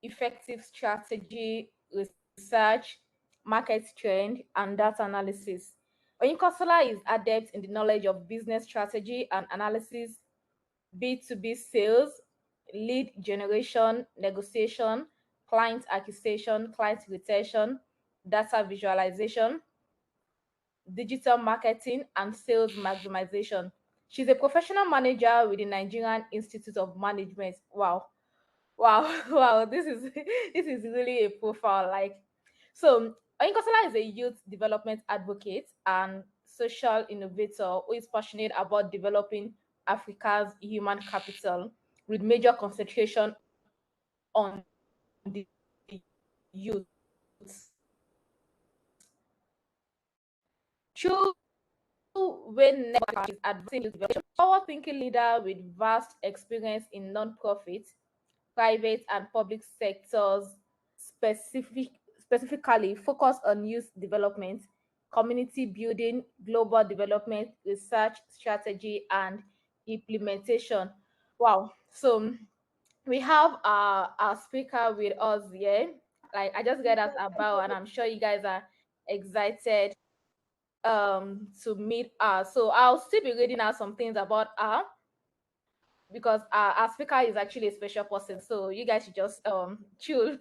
effective strategy, research, market trend, and data analysis. Oyinkansola is adept in the knowledge of business strategy and analysis, B2B sales, lead generation, negotiation, client acquisition, client retention, data visualization, digital marketing, and sales maximization. She's a professional manager with the Nigerian Institute of Management. Wow. Wow, wow, this is really a profile. Like, so Oyinkansola is a youth development advocate and social innovator who is passionate about developing Africa's human capital with major concentration on the youth. True when is advancing youth development, forward-thinking leader with vast experience in non-profit, private and public sectors, specifically focus on youth development, community building, global development, research, strategy, and implementation. Wow. So we have our speaker with us here. Like, I just get us about, and I'm sure you guys are excited to meet her. So I'll still be reading out some things about her because our speaker is actually a special person. So you guys should just chill.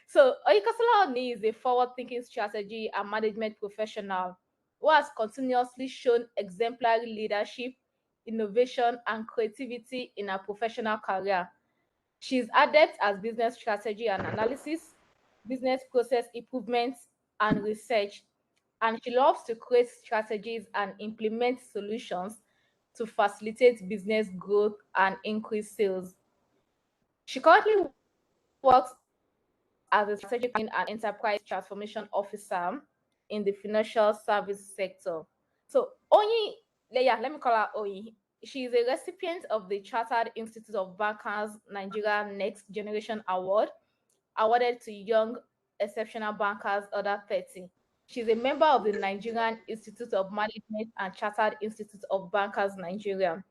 So Oyinkansola Oni is a forward-thinking strategy and management professional who has continuously shown exemplary leadership, innovation, and creativity in her professional career. She's adept at business strategy and analysis, business process improvements, and research. And she loves to create strategies and implement solutions to facilitate business growth and increase sales. She currently works as a strategic planning and enterprise transformation officer in the financial service sector. So Oyi, yeah, let me call her Oyi. She is a recipient of the Chartered Institute of Bankers Nigeria Next Generation Award, awarded to young exceptional bankers under 30. She's a member of the Nigerian Institute of Management and Chartered Institute of Bankers Nigeria.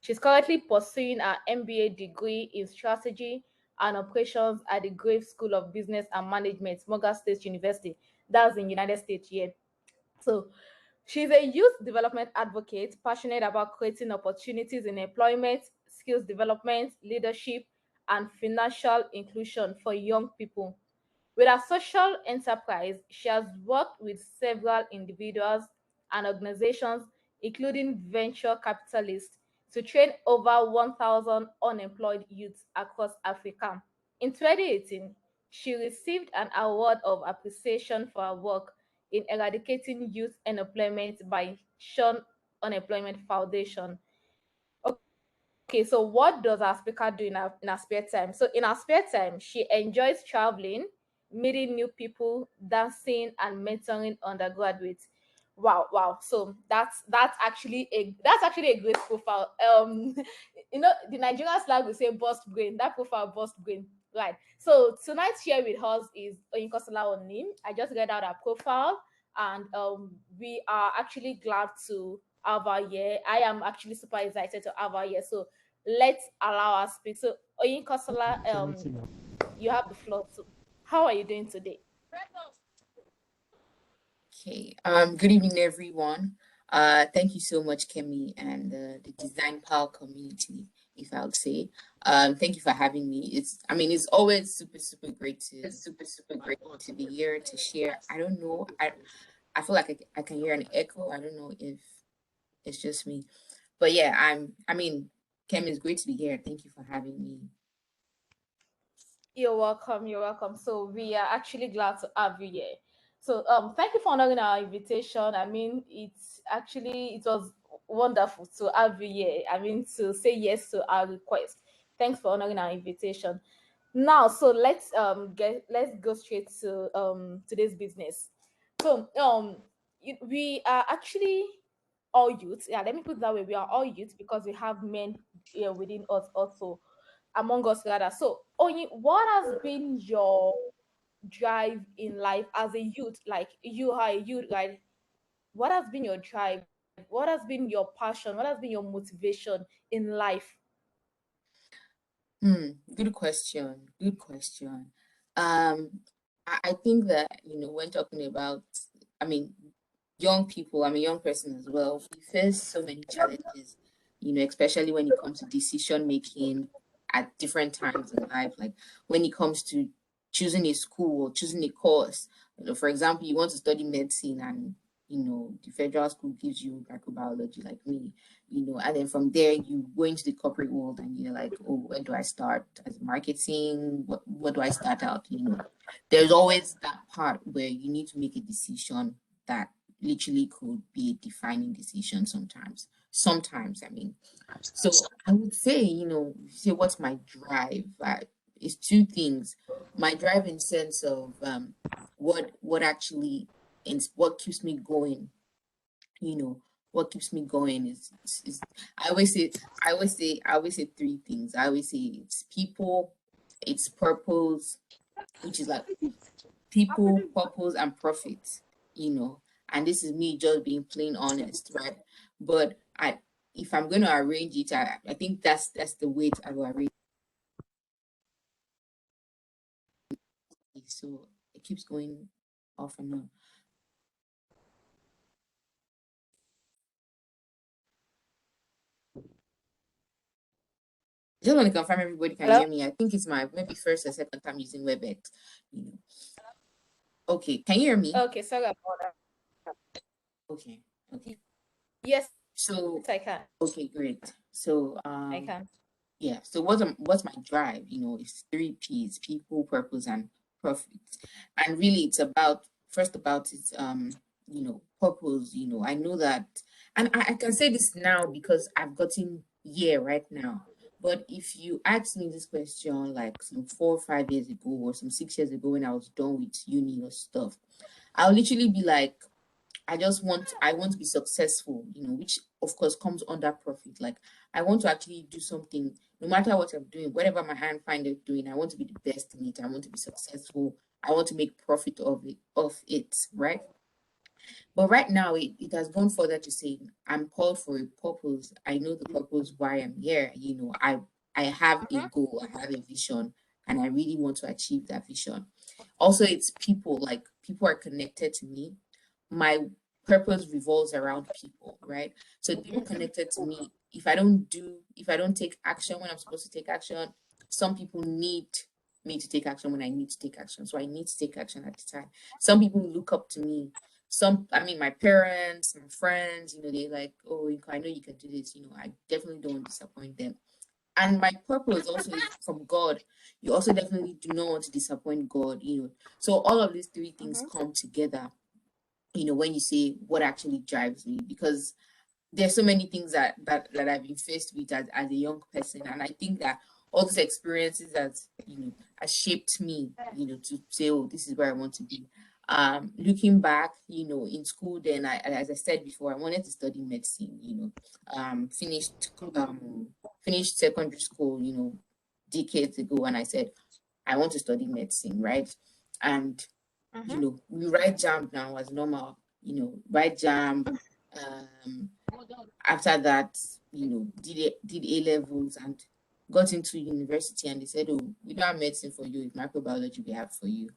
She's currently pursuing her MBA degree in strategy and operations at the Grave School of Business and Management, Morgan State University. That's in United States here. So she's a youth development advocate, passionate about creating opportunities in employment, skills development, leadership, and financial inclusion for young people. With her social enterprise, she has worked with several individuals and organizations, including venture capitalists, to train over 1,000 unemployed youths across Africa. In 2018, she received an award of appreciation for her work in eradicating youth unemployment by Sean Unemployment Foundation. Okay, so what does our speaker do in her spare time? So in her spare time, she enjoys traveling, meeting new people, dancing, and mentoring undergraduates. Wow, wow. So that's actually a great profile. The Nigerian slang will say bust brain. That profile bust brain. Right. So tonight here with us is Oyinkansola Oni. I just read out her profile, and we are actually glad to have her here. I am actually super excited to have her here. So let's allow her speak. So Oyinkansola, you have the floor. So how are you doing today? Okay. Good evening, everyone. Thank you so much, Kemi, and the Design Pal community, if I would say. Thank you for having me. It's always super great to be here to share. I don't know. I feel like I can hear an echo. I don't know if it's just me, but yeah, Kemi, it's great to be here. Thank you for having me. You're welcome. You're welcome. So we are actually glad to have you here. So thank you for honoring our invitation. I mean, it was wonderful to have you here. I mean, to say yes to our request. Thanks for honoring our invitation. Now, so let's go straight to today's business. So we are actually all youth. Yeah, let me put it that way. We are all youth because we have men here within us also, among us rather. So, Onyi, what has been your drive in life as a youth? Like, you are a youth, right? What has been your drive? What has been your passion? What has been your motivation in life? Good question. Good question. Um, I think that, when talking about, I mean, young people, I'm a young person as well, we face so many challenges, especially when it comes to decision making at different times in life, like when it comes to choosing a school or choosing a course. For example, you want to study medicine and the federal school gives you microbiology like me, and then from there you go into the corporate world and you're like, oh, where do I start as marketing? What do I start out? There's always that part where you need to make a decision that literally could be a defining decision sometimes. Sometimes, I mean. So I would say, say what's my drive? It's two things. My drive in sense of what actually what keeps me going, you know, what keeps me going is I always say I always say three things. I always say it's people, it's purpose, which is like people, purpose, and profit, you know. And this is me just being plain honest, right? But if I'm going to arrange it, I think that's the way I will arrange it. So it keeps going off and on. I just want to confirm everybody can Hello? hear me. I think it's my maybe first or second time using WebEx. You know. Okay, can you hear me? Okay, sorry about that. Okay, okay. Yes, So I can. okay, great. So I can. yeah, so what's my drive? It's three P's: people, purpose, and profit. And really it's about first about its purpose. I know that, and I can say this now because I've gotten here right now. But if you asked me this question like some 4 or 5 years ago or some 6 years ago when I was done with uni or stuff, I'll literally be like, I want to be successful, which of course comes under profit. Like I want to actually do something, no matter what I'm doing, whatever my hand find it doing, I want to be the best in it. I want to be successful. I want to make profit of it, right? But right now, it has gone further to say I'm called for a purpose. I know the purpose why I'm here. I have a goal, I have a vision, and I really want to achieve that vision. Also, it's people, like people are connected to me. My purpose revolves around people, right? So people connected to me. If I don't take action when I'm supposed to take action, some people need me to take action when I need to take action. So I need to take action at the time. Some people look up to me. I mean, my parents, my friends, they like, oh, I know you can do this. I definitely don't want to disappoint them. And my purpose also is from God. You also definitely do not want to disappoint God. So all of these three things Mm-hmm. come together, when you say what actually drives me, because there's so many things that I've been faced with as a young person, and I think that all those experiences that has shaped me, to say, oh, this is where I want to be. Looking back, in school, then as I said before, I wanted to study medicine. Finished secondary school, decades ago, and I said I want to study medicine, right? And Mm-hmm. we write jam now as normal, write jam. Um, After that, did A levels and got into university, and they said, oh, we don't have medicine for you, it's microbiology we have for you.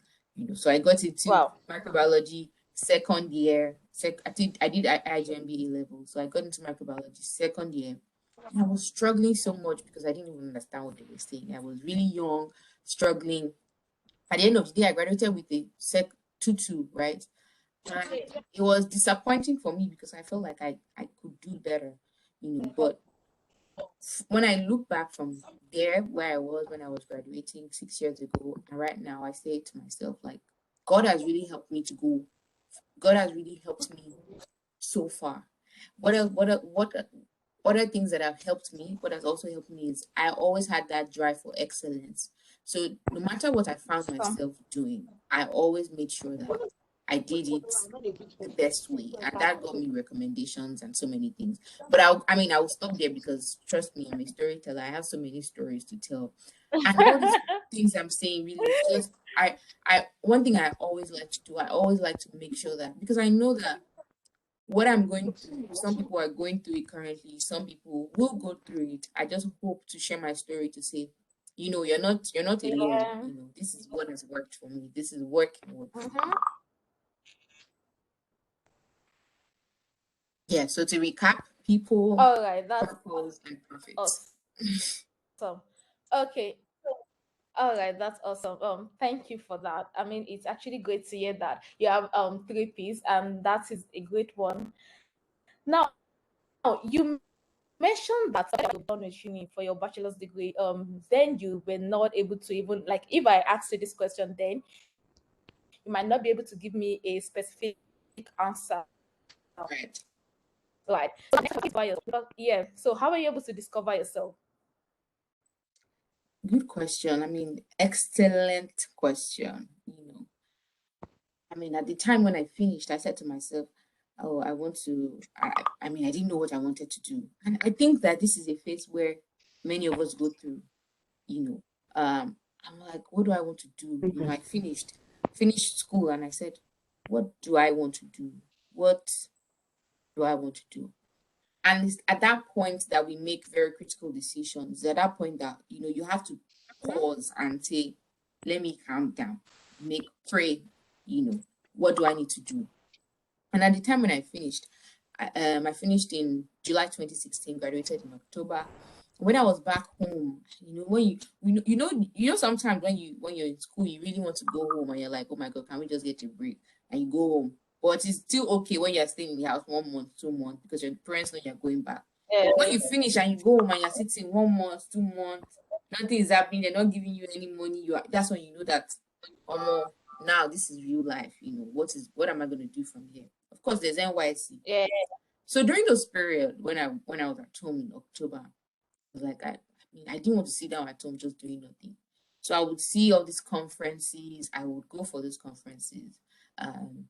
So I got into Wow. microbiology second year. I did IGMB A level, so I got into microbiology second year. And I was struggling so much because I didn't even understand what they were saying. I was really young, struggling. At the end of the day, I graduated with a 2-2, right? And it was disappointing for me because I felt like I could do better, But when I look back from there, where I was when I was graduating 6 years ago, and right now, I say to myself, like, God has really helped me to go. God has really helped me so far. What are things that have helped me? What has also helped me is I always had that drive for excellence. So no matter what I found So, myself doing, I always made sure that I did it the best way, and that got me recommendations and so many things. But I'll stop there because trust me, I'm a storyteller. I have so many stories to tell, and all these things I'm saying really is just I one thing I always like to do. I always like to make sure that, because I know that what I'm going through, some people are going through it currently, some people will go through it. I just hope to share my story to say you're not alone. Yeah. This is what has worked for me. This is working. Mm-hmm. Yeah, so to recap, people, All right, that's purpose, and profit. awesome. Okay. All right, that's awesome. Thank you for that. I mean, it's actually great to hear that you have three P's, and that is a great one. Now, you mentioned that you've done with uni for your bachelor's degree. Then you were not able to even, like, if I asked you this question, then you might not be able to give me a specific answer. Right. Right. So yeah. So how are you able to discover yourself? Good question. I mean, excellent question. I mean, at the time when I finished, I said to myself, oh, I want to, I mean, I didn't know what I wanted to do. And I think that this is a phase where many of us go through, you know. I'm like, what do I want to do? I finished school and I said, what do I want to do? What do I want to do? And it's at that point that we make very critical decisions. At that point that, you have to pause and say, let me calm down, pray, what do I need to do? And at the time when I finished, I finished in July 2016, graduated in October. When I was back home, when sometimes when you're in school, you really want to go home and you're like, oh my God, can we just get a break? And you go home. But it's still okay when you're staying in the house 1 month, 2 months, because your parents know you're going back. Yeah. But when you finish and you go home and you're sitting 1 month, 2 months, nothing is happening, they're not giving you any money, that's when you know that, now this is real life. What am I going to do from here? Of course, there's NYC. Yeah. So during those period when I was at home in October, I was like, I didn't want to sit down at home just doing nothing. So I would see all these conferences. I would go for those conferences. Um,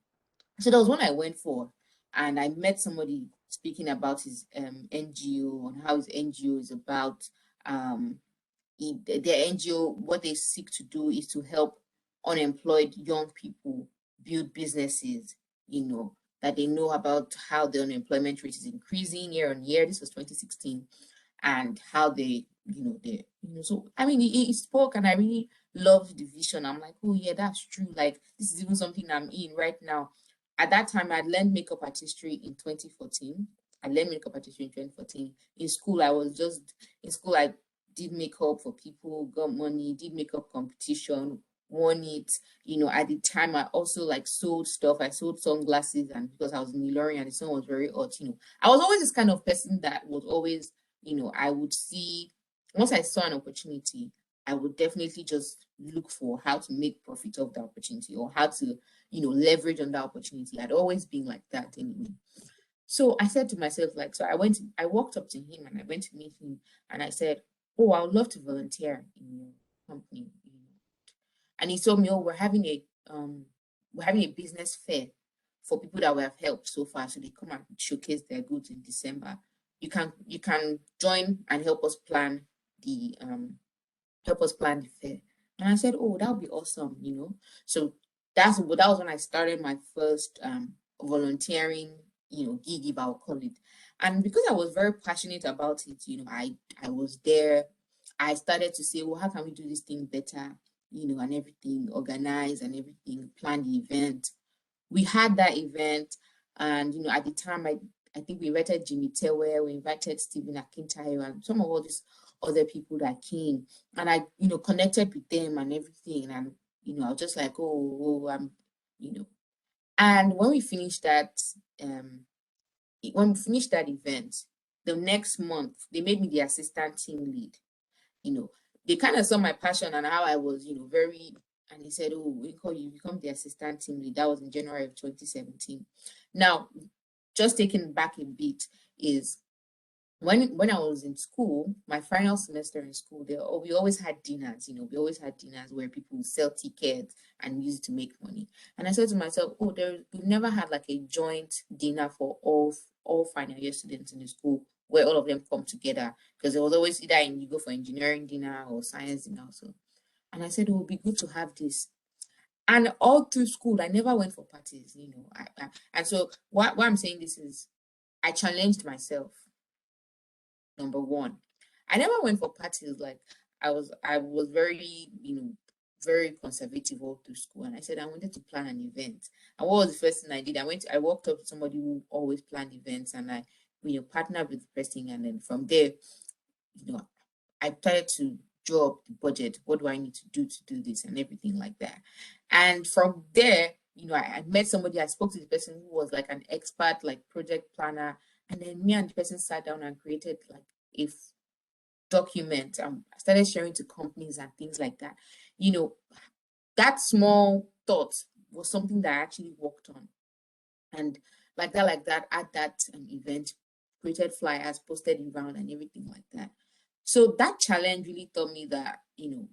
so there was one I went for, and I met somebody speaking about his NGO, on how his NGO is about. Their NGO, what they seek to do is to help unemployed young people build businesses, that they know about how the unemployment rate is increasing year on year. This was 2016, and how so I mean, he spoke, and I really loved the vision. I'm like, oh yeah, that's true. Like, this is even something I'm in right now. At that time, I'd learned makeup artistry in 2014. I learned makeup artistry in 2014. In school, I did makeup for people, got money, did makeup competition, won it. At the time, I also like sold stuff. I sold sunglasses, and because I was in Ilorin and the sun was very hot, I was always this kind of person that was always, I would see, once I saw an opportunity, I would definitely just look for how to make profit of the opportunity, or how to, leverage on that opportunity. I'd always been like that anyway. So I said to myself, like, so I walked up to him and I went to meet him, and I said, oh, I would love to volunteer in your company. And he told me, oh, we're having a business fair for people that we have helped so far. So they come and showcase their goods in December. You can join and the help us plan the fair. And I said, oh, that would be awesome. So that was when I started my first volunteering, gig, if I'll call it. And because I was very passionate about it, I was there. I started to say, well, how can we do this thing better? And everything, organize and everything, plan the event. We had that event, and at the time, I think we invited Jimmy Tewe, we invited Stephen Akintayo, and some of all these other people that came, and I connected with them and everything, and I was just like, oh, you know and um when we finished that event, the next month they made me the assistant team lead. you know, they kind of saw my passion and how I was, very, and they said, oh, we call you become the assistant team lead. That was in January of 2017. Now, just taking back a bit is when I was in school, my final semester in school, we always had dinners. We always had dinners where people would sell tickets and use it to make money. And I said to myself, oh, we've never had like a joint dinner for all final year students in the school where all of them come together, because there was always either you go for engineering dinner or science dinner. So, and I said it would be good to have this. And all through school, I never went for parties. And so why I'm saying this is I challenged myself. Number one, I never went for parties. Like, I was very, very conservative all through school. And I said I wanted to plan an event. And what was the first thing I did? I walked up to somebody who always planned events, and I, partnered with the person. And then from there, you know, I tried to draw up the budget. What do I need to do this and everything like that? And from there, I met somebody. I spoke to the person who was like an expert, like project planner. And then me and the person sat down and created like a document. I started sharing to companies and things like that. You know, that small thought was something that I actually worked on. And like that, at that event, created flyers, posted it around and everything like that. So that challenge really taught me that, you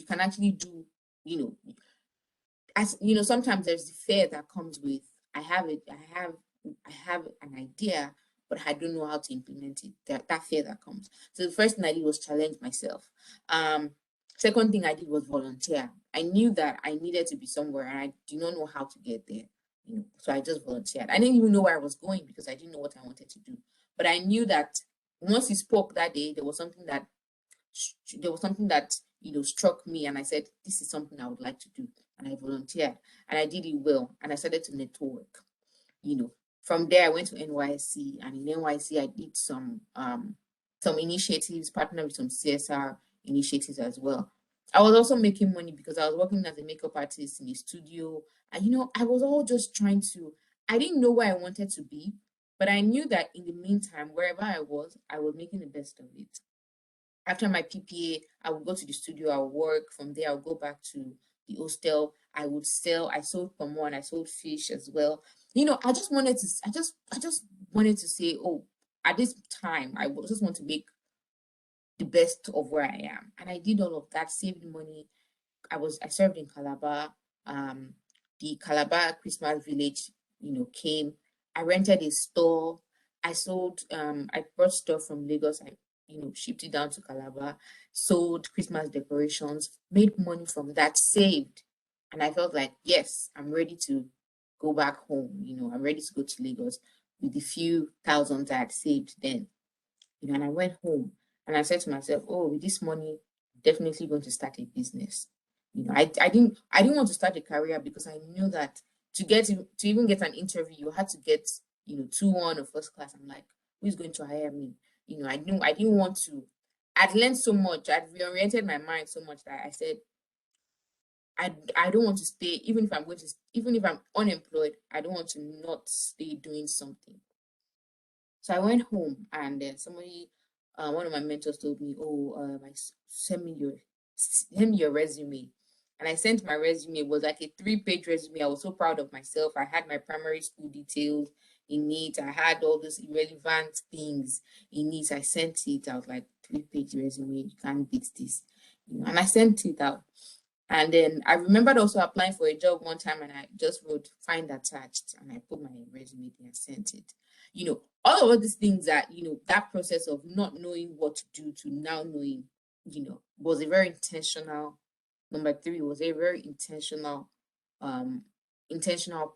can actually do, you know, as sometimes there's the fear that comes with, I have it, I have an idea, but I don't know how to implement it. That fear that comes. So the first thing I did was challenge myself. um Second thing I did was volunteer. I knew that I needed to be somewhere and I did not know how to get there. So I just volunteered. I didn't even know where I was going because I didn't know what I wanted to do, but I knew that once he spoke that day, there was something that struck me, and I said, this is something I would like to do. And I volunteered, and I did it well, and I started to network. you know from there I went to NYC, and in NYC I did some initiatives, partnered with some CSR initiatives as well. I was also making money because I was working as a makeup artist in a studio. And I was all just trying to, I didn't know where I wanted to be, but I knew that in the meantime, wherever I was making the best of it. After my PPA, I would go to the studio, I would work. From there, I would go back to the hostel. I would sell. I sold pomon, I sold fish as well. I just wanted to say, oh, at this time, just want to make the best of where I am. And I did all of that, saved money. I served in Calabar. Um, the Calabar Christmas village, came. I rented a store. I brought stuff from Lagos. I, shipped it down to Calabar, sold Christmas decorations, made money from that, saved. And I felt like, yes, I'm ready to go back home. I'm ready to go to Lagos with the few thousands I had saved then. And I went home and I said to myself, oh, with this money, I'm definitely going to start a business. I didn't want to start a career because I knew that to even get an interview, you had to get, 2-1 or first class. I'm like, who's going to hire me? I didn't want to. I'd learned so much. I'd reoriented my mind so much that I said, I don't want to stay, even if I'm unemployed, I don't want to not stay doing something. So I went home, and then one of my mentors told me, "Oh, send me your resume." And I sent my resume. It was like a 3-page resume. I was so proud of myself. I had my primary school details in it. I had all those irrelevant things in it. I sent it. I was like, 3-page resume. You can't beat this. And I sent it out. And then I remembered also applying for a job one time, and I just wrote find attached, and I put my resume there and sent it. All of these things that, that process of not knowing what to do to now knowing, was a very intentional, number three, was a very intentional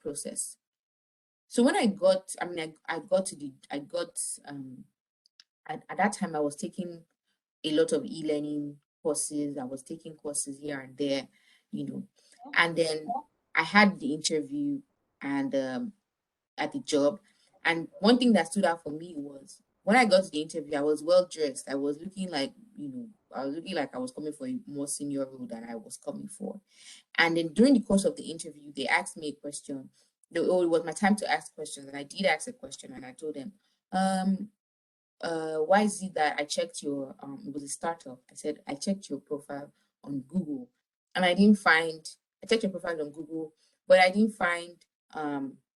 process. So when I got to I got, at that time I was taking a lot of e-learning courses. I was taking courses here and there, you know, and then I had the interview and at the job. And one thing that stood out for me was when I got to the interview, I was well dressed. I was looking like I was coming for a more senior role than I was coming for. And then during the course of the interview, they asked me a question. It was my time to ask questions, and I did ask a question, and I told them, um, why is it that I checked it was a startup. I said, I checked your profile on Google, and I checked your profile on Google, but I didn't find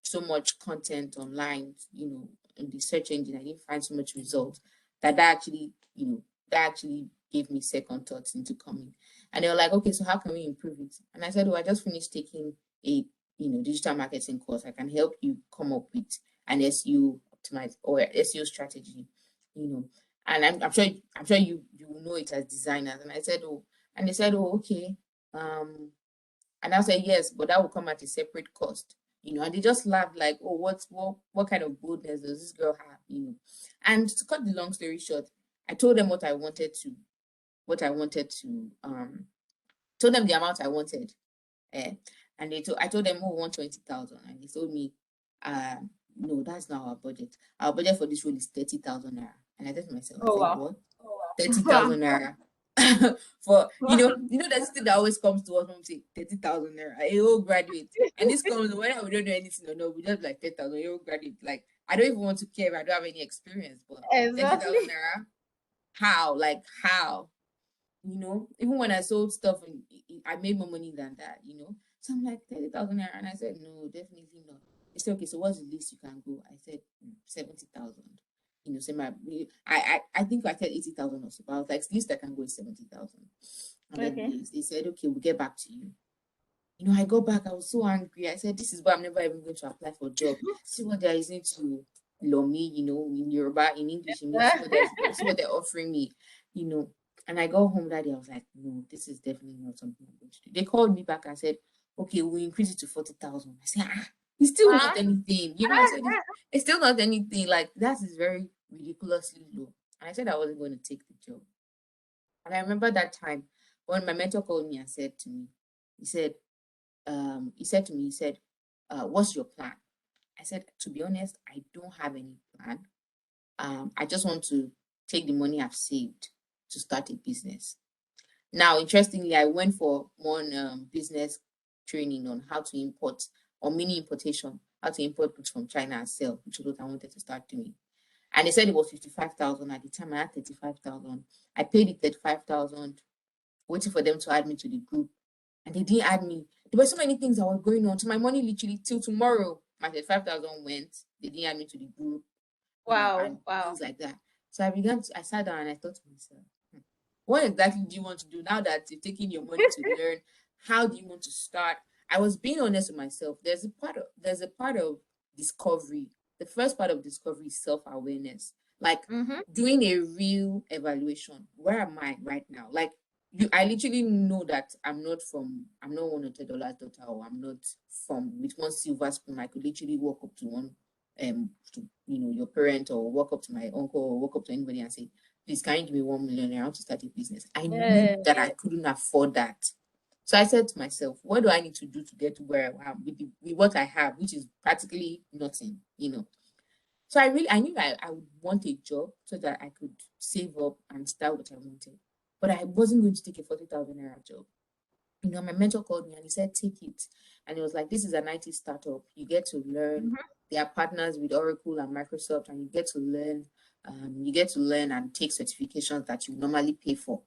so much content online, in the search engine. I didn't find so much results that actually gave me second thoughts into coming. And they were like, okay, so how can we improve it? And I said, oh, I just finished taking a, digital marketing course. I can help you come up with an SEO optimize or SEO strategy, you know. And I'm sure you will know it as designers. And I said, oh, and they said, oh, okay. And I said, yes, but that will come at a separate cost, and they just laughed like, oh, what kind of boldness does this girl have, And to cut the long story short, I told them what I wanted to what I wanted to told them the amount I wanted. Eh, and I told them, oh, 120,000. And they told me, no, that's not our budget. Our budget for this role is 30,000 naira. And I said to myself, I Oh said, wow. what? 30,000 naira. For there's this thing that always comes to us when we say 30,000 naira, a whole graduate. And this comes whether we don't know anything or no, we just like 10,000, a whole graduate. Like, I don't even want to care if I don't have any experience, but 30,000 Exactly. naira, how? Like, how? Even when I sold stuff and I made more money than that. So I'm like 30,000 naira, and I said no, definitely not. They said okay, so what's the least you can go? I said 70,000. So I think I said 80,000 or so, but I was like, the least I can go is 70,000. And then Okay. they said okay, we'll get back to you. I got back, I was so angry. I said, this is why I'm never even going to apply for a job. See what they're using to lure me, in Yoruba, in English, see what they're offering me, you know. And I got home that day, I was like, no, this is definitely not something I'm going to do. They called me back and said, okay, we'll increase it to 40,000. I said, it's still not Ah. anything. I said, it's still not anything. Like, that is very ridiculously low. And I said I wasn't going to take the job. And I remember that time when my mentor called me and said to me, he said, he said, what's your plan? I said, to be honest, I don't have any plan. I just want to take the money I've saved to start a business. Now, interestingly, I went for one business training on how to import or mini importation, how to import goods from China and sell, which is what I wanted to start doing. And they said it was 55,000 at the time. I had 35,000. I paid it 35,000, waiting for them to add me to the group, and they didn't add me. There were so many things that were going on. So my money literally till tomorrow, my 35,000 went. They didn't add me to the group, Wow. and Wow. things like that. So I sat down and I thought to myself, what exactly do you want to do now that you've taken your money to learn? How do you want to start? I was being honest with myself. There's a part of discovery. The first part of discovery is self-awareness. Like Mm-hmm. doing a real evaluation. Where am I right now? Like I literally know that I'm not one of $10 daughter, or I'm not from with one silver spoon. I could literally walk up to one your parent, or walk up to my uncle, or walk up to anybody and say, please, can you give me 1 million? I want to start a business. I knew Yeah. that I couldn't afford that. So I said to myself, what do I need to do to get to where I am with what I have, which is practically nothing. So I knew I would want a job so that I could save up and start what I wanted. But I wasn't going to take a 40,000 naira job. My mentor called me and he said, take it. And it was like, this is an IT startup. You get to learn. Mm-hmm. They are partners with Oracle and Microsoft, and you get to learn and take certifications that you normally pay for.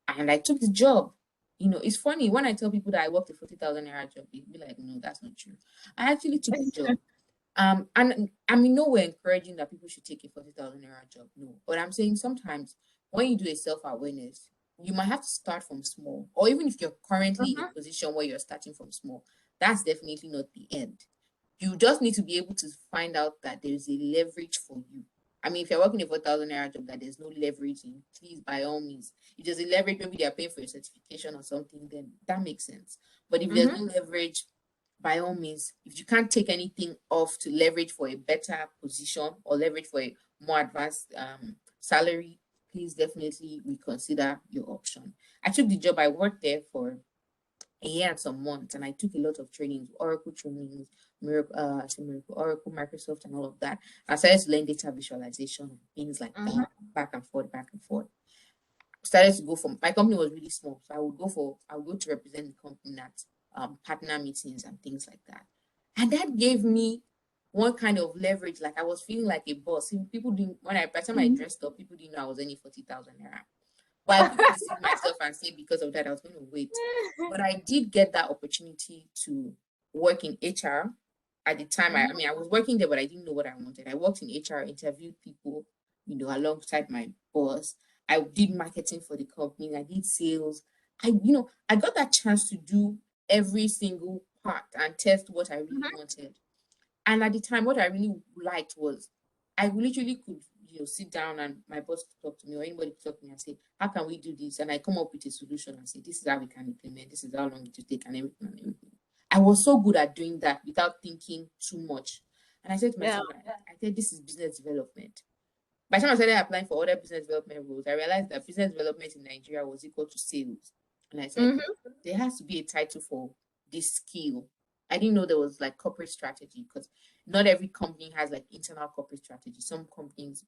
And I took the job. It's funny when I tell people that I worked a 40,000 naira job, they be like, no, that's not true. I actually took the job. And I'm in no way encouraging that people should take a 40,000 naira job. No. But I'm saying sometimes when you do a self-awareness, you might have to start from small. Or even if you're currently in a Mm-hmm. position where you're starting from small, that's definitely not the end. You just need to be able to find out that there's a leverage for you. I mean, if you're working a 4,000 naira job that there's no leverage in, please, by all means, if there's a leverage, maybe they're paying for your certification or something, then that makes sense. But if there's Mm-hmm. no leverage, by all means, if you can't take anything off to leverage for a better position or leverage for a more advanced salary, please definitely reconsider your option. I took the job. I worked there for a year and some months, and I took a lot of trainings, Oracle trainings, Oracle, Microsoft, and all of that. I started to learn data visualization and things like Mm-hmm. that, back and forth, back and forth. Started to go for my company was really small, so I would go to represent the company at partner meetings and things like that. And that gave me one kind of leverage. Like I was feeling like a boss. People didn't by the time I dressed up, people didn't know I was only 40,000 naira. But I couldn't deceive myself and say because of that I was going to wait. But I did get that opportunity to work in HR at the time. I Mm-hmm. mean, I was working there, but I didn't know what I wanted. I worked in HR, interviewed people, alongside my boss. I did marketing for the company. I did sales. I got that chance to do every single part and test what I really wanted. And at the time, what I really liked was I literally could, sit down and my boss could talk to me or anybody could talk to me and say, how can we do this? And I come up with a solution and say, this is how we can implement, this is how long it will take, and everything and everything. I was so good at doing that without thinking too much. And I said to Yeah. myself, I said, this is business development. By the time I started applying for other business development roles, I realized that business development in Nigeria was equal to sales. And I said, Mm-hmm. there has to be a title for this skill. I didn't know there was like corporate strategy, because not every company has like internal corporate strategy. Some companies,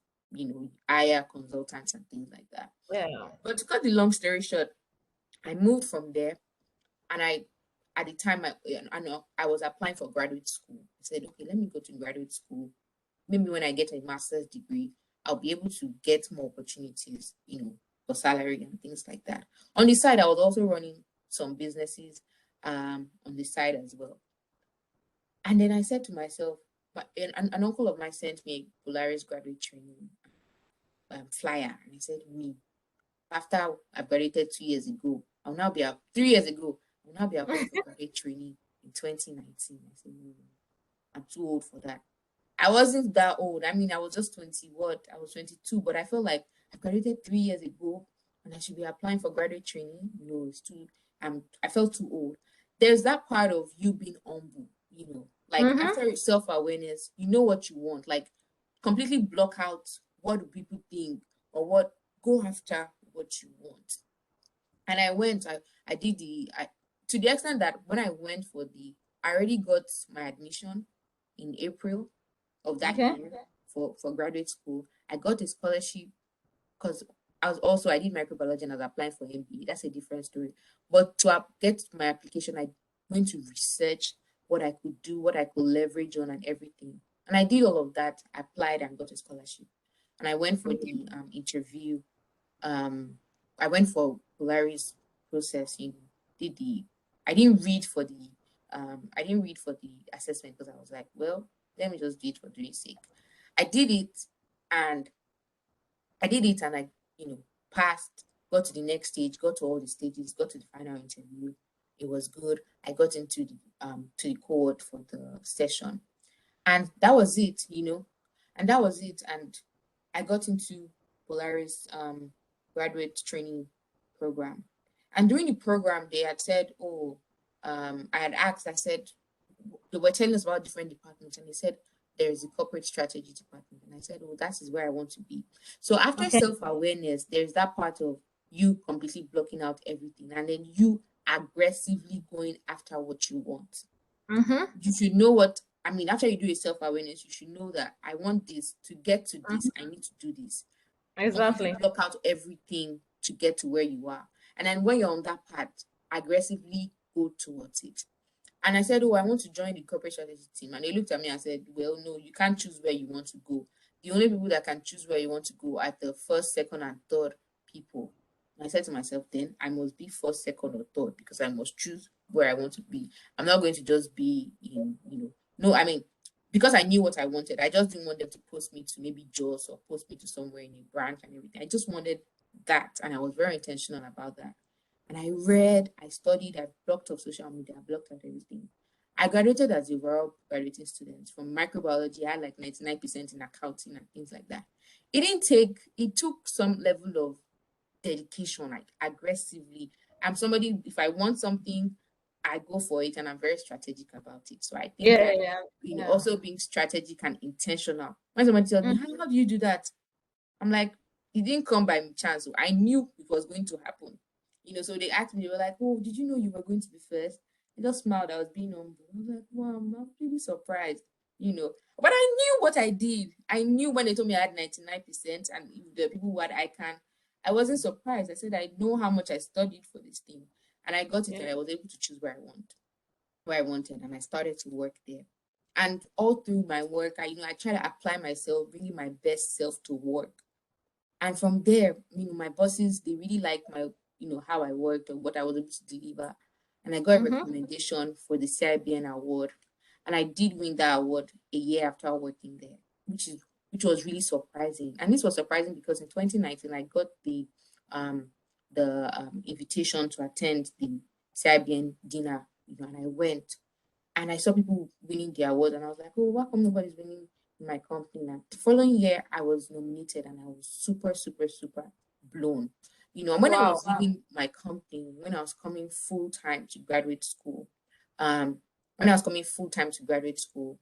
hire consultants and things like that. Yeah. But to cut the long story short, I moved from there, and at the time, I was applying for graduate school. I said, okay, let me go to graduate school. Maybe when I get a master's degree, I'll be able to get more opportunities, for salary and things like that. On the side, I was also running some businesses on the side as well. And then I said to myself, but an uncle of mine sent me a Polaris graduate training flyer, and he said, me, after I graduated 2 years ago, 3 years ago, I'll now be applying for graduate training in 2019. I said, no, I'm too old for that. I wasn't that old. I mean, I was just 20, what? I was 22, but I felt like I graduated 3 years ago and I should be applying for graduate training. No, it's too, I felt too old. There's that part of you being humble, like Mm-hmm. after self awareness, you know what you want, like completely block out what do people think, or go after what you want. And I did to the extent that when I went I already got my admission in April of that Okay. year for graduate school. I got a scholarship because I did microbiology and I was applying for MBA. That's a different story. But to get my application, I went to research what I could do, what I could leverage on, and everything. And I did all of that. I applied and got a scholarship. And I went for the interview. Um, I went for Polaris process. Did the I didn't read for the assessment because I was like, well, let me just do it for doing sake. I did it, and I passed, got to the next stage, got to all the stages, got to the final interview. It was good. I got into the cohort for the session. And that was it. And that was it. And I got into Polaris graduate training program. And during the program, they had said, oh, I said, they were telling us about different departments, and they said there is a corporate strategy department. And I said, oh, that is where I want to be. So after Okay. self-awareness, there's that part of you completely blocking out everything, and then you aggressively going after what you want. Mm-hmm. You should know what, I mean, after you do a self-awareness, you should know that I want this. To get to this, Mm-hmm. I need to do this. Completely Exactly. block out everything to get to where you are. And then when you're on that path, aggressively go towards it. And I said, oh, I want to join the corporate strategy team. And they looked at me and said, well, no, you can't choose where you want to go. The only people that can choose where you want to go are the first, second, and third people. And I said to myself, then I must be first, second, or third, because I must choose where I want to be. I'm not going to just be no, I mean, because I knew what I wanted. I just didn't want them to post me to maybe Jaws or post me to somewhere in a branch and everything. I just wanted that. And I was very intentional about that. And I read, I studied, I blocked off social media, I blocked out everything. I graduated as a overall graduating student from microbiology. I had like 99% in accounting and things like that. It took some level of dedication, like aggressively. I'm somebody, if I want something, I go for it, and I'm very strategic about it. So I think Yeah, that, yeah, yeah. also being strategic and intentional. When somebody tells me, how do you do that? I'm like, it didn't come by chance. So I knew it was going to happen. So they asked me, they were like, oh, did you know you were going to be first? I just smiled. I was being humble. I was like, wow, I'm really surprised, you know. But I knew what I did. I knew when they told me I had 99%, and the people who had ICANN, I wasn't surprised. I said, I know how much I studied for this thing. And I got it, Yeah. and I was able to choose where I wanted, and I started to work there. And all through my work, I try to apply myself, bringing my best self to work. And from there, my bosses, they really liked how I worked and what I was able to deliver. And I got a Mm-hmm. recommendation for the CIBN award. And I did win that award a year after working there, which was really surprising. And this was surprising because in 2019 I got um invitation to attend the CIBN dinner, and I went, and I saw people winning the award, and I was like, oh, why come nobody's winning in my company? And the following year, I was nominated, and I was super, super, super blown. And when I Wow. was leaving my company, when I was coming full time to graduate school, um, when I was coming full time to graduate school,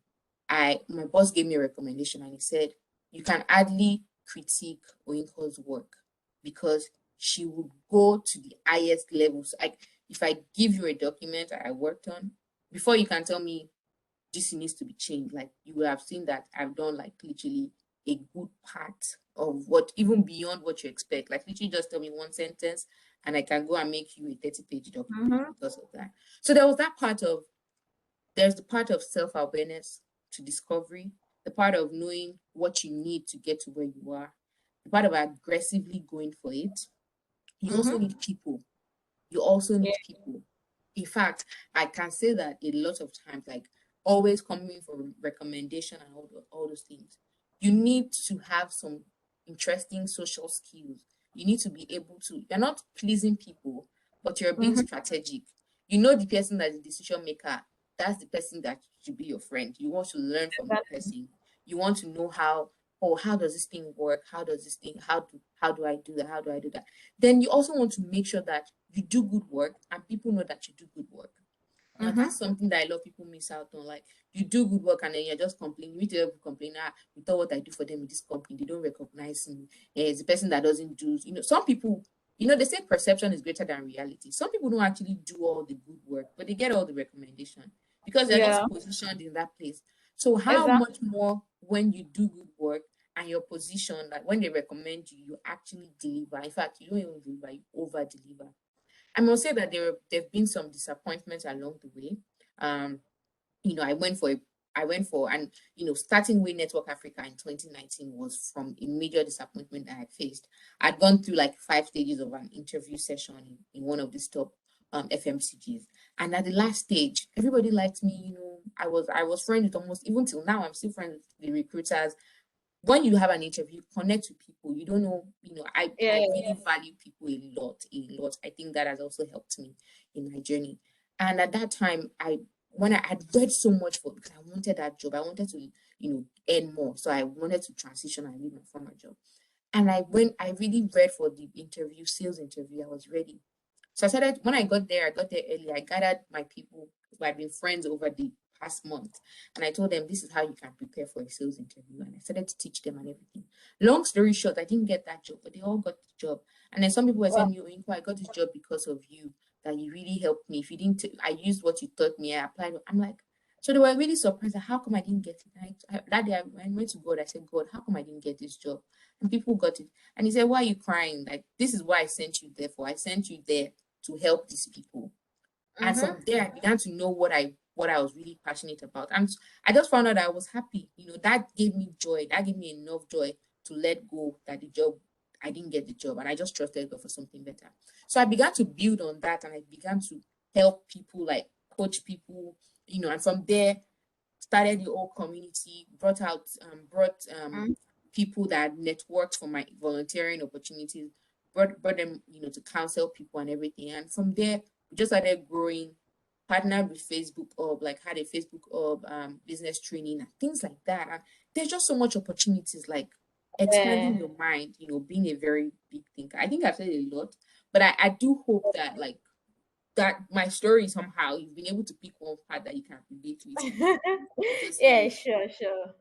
my boss gave me a recommendation, and he said, you can hardly critique Oyinko's work because she would go to the highest levels. Like if I give you a document that I worked on, before you can tell me this needs to be changed, like you will have seen that I've done like literally a good part of what even beyond what you expect. Like literally just tell me one sentence and I can go and make you a 30-page document Mm-hmm. because of that. So there was that part of there's the part of self-awareness to discovery, the part of knowing what you need to get to where you are, the part of aggressively going for it. You also Mm-hmm. need people. You also Yeah. need people. In fact, I can say that a lot of times, like always coming for recommendation and all those things, you need to have some interesting social skills. You need to be able to, you're not pleasing people, but you're being Mm-hmm. strategic. You know the person that's the decision maker, that's the person that should be your friend. You want to learn from the Exactly. person. You want to know how, oh, how does this thing work? How does this thing, how do I do that? How do I do that? Then you also want to make sure that you do good work and people know that you do good work. Now Mm-hmm. that's something that a lot of people miss out on. Like you do good work and then you're just complaining. You need to complain, you thought what I do for them in this company, they don't recognize me. It's the person that doesn't do, some people, they say perception is greater than reality. Some people don't actually do all the good work, but they get all the recommendation because they're Yeah. just positioned in that place. So how Exactly. much more when you do good work and your position, that when they recommend you, you actually deliver. In fact, you don't even deliver, you over deliver. I must say that there've been some disappointments along the way. Um, I went for and starting with Network Africa in 2019 was from a major disappointment that I faced. I'd gone through like 5 stages of an interview session in one of these top FMCGs. And at the last stage, everybody liked me. I was friends with almost, even till now, I'm still friends with the recruiters. When you have an interview, connect with people. You don't know, I Yeah. really value people a lot. I think that has also helped me in my journey. And at that time, when I had read so much for, because I wanted that job, I wanted to, earn more. So I wanted to transition and leave my former job. And I really read for the interview, sales interview. I was ready. So I started when I got there early. I gathered my people who had been friends over the past month. And I told them this is how you can prepare for a sales interview. And I started to teach them and everything. Long story short, I didn't get that job, but they all got the job. And then some people were Wow. saying, Inko, I got this job because of you, that you really helped me. If you didn't, I used what you taught me, I applied. I'm like, so they were really surprised. How come I didn't get it? That day I went to God. I said, God, how come I didn't get this job? And people got it. And he said, why are you crying? Like, this is why I sent you there for. I sent you there to help these people. And Mm-hmm. from there, I began to know what I was really passionate about. And I just found out that I was happy. That gave me joy. That gave me enough joy to let go that the job, I didn't get the job. And I just trusted God for something better. So I began to build on that and I began to help people, like coach people, and from there, started the whole community, brought people that networked for my volunteering opportunities, brought them, to counsel people and everything. And from there, we just started growing, partnered with Facebook Hub, like had a Facebook Hub, business training and things like that. And there's just so much opportunities, like expanding Yeah. your mind, being a very big thinker. I think I've said a lot, but I do hope that my story somehow you've been able to pick one part that you can relate with and just Yeah, sure, sure.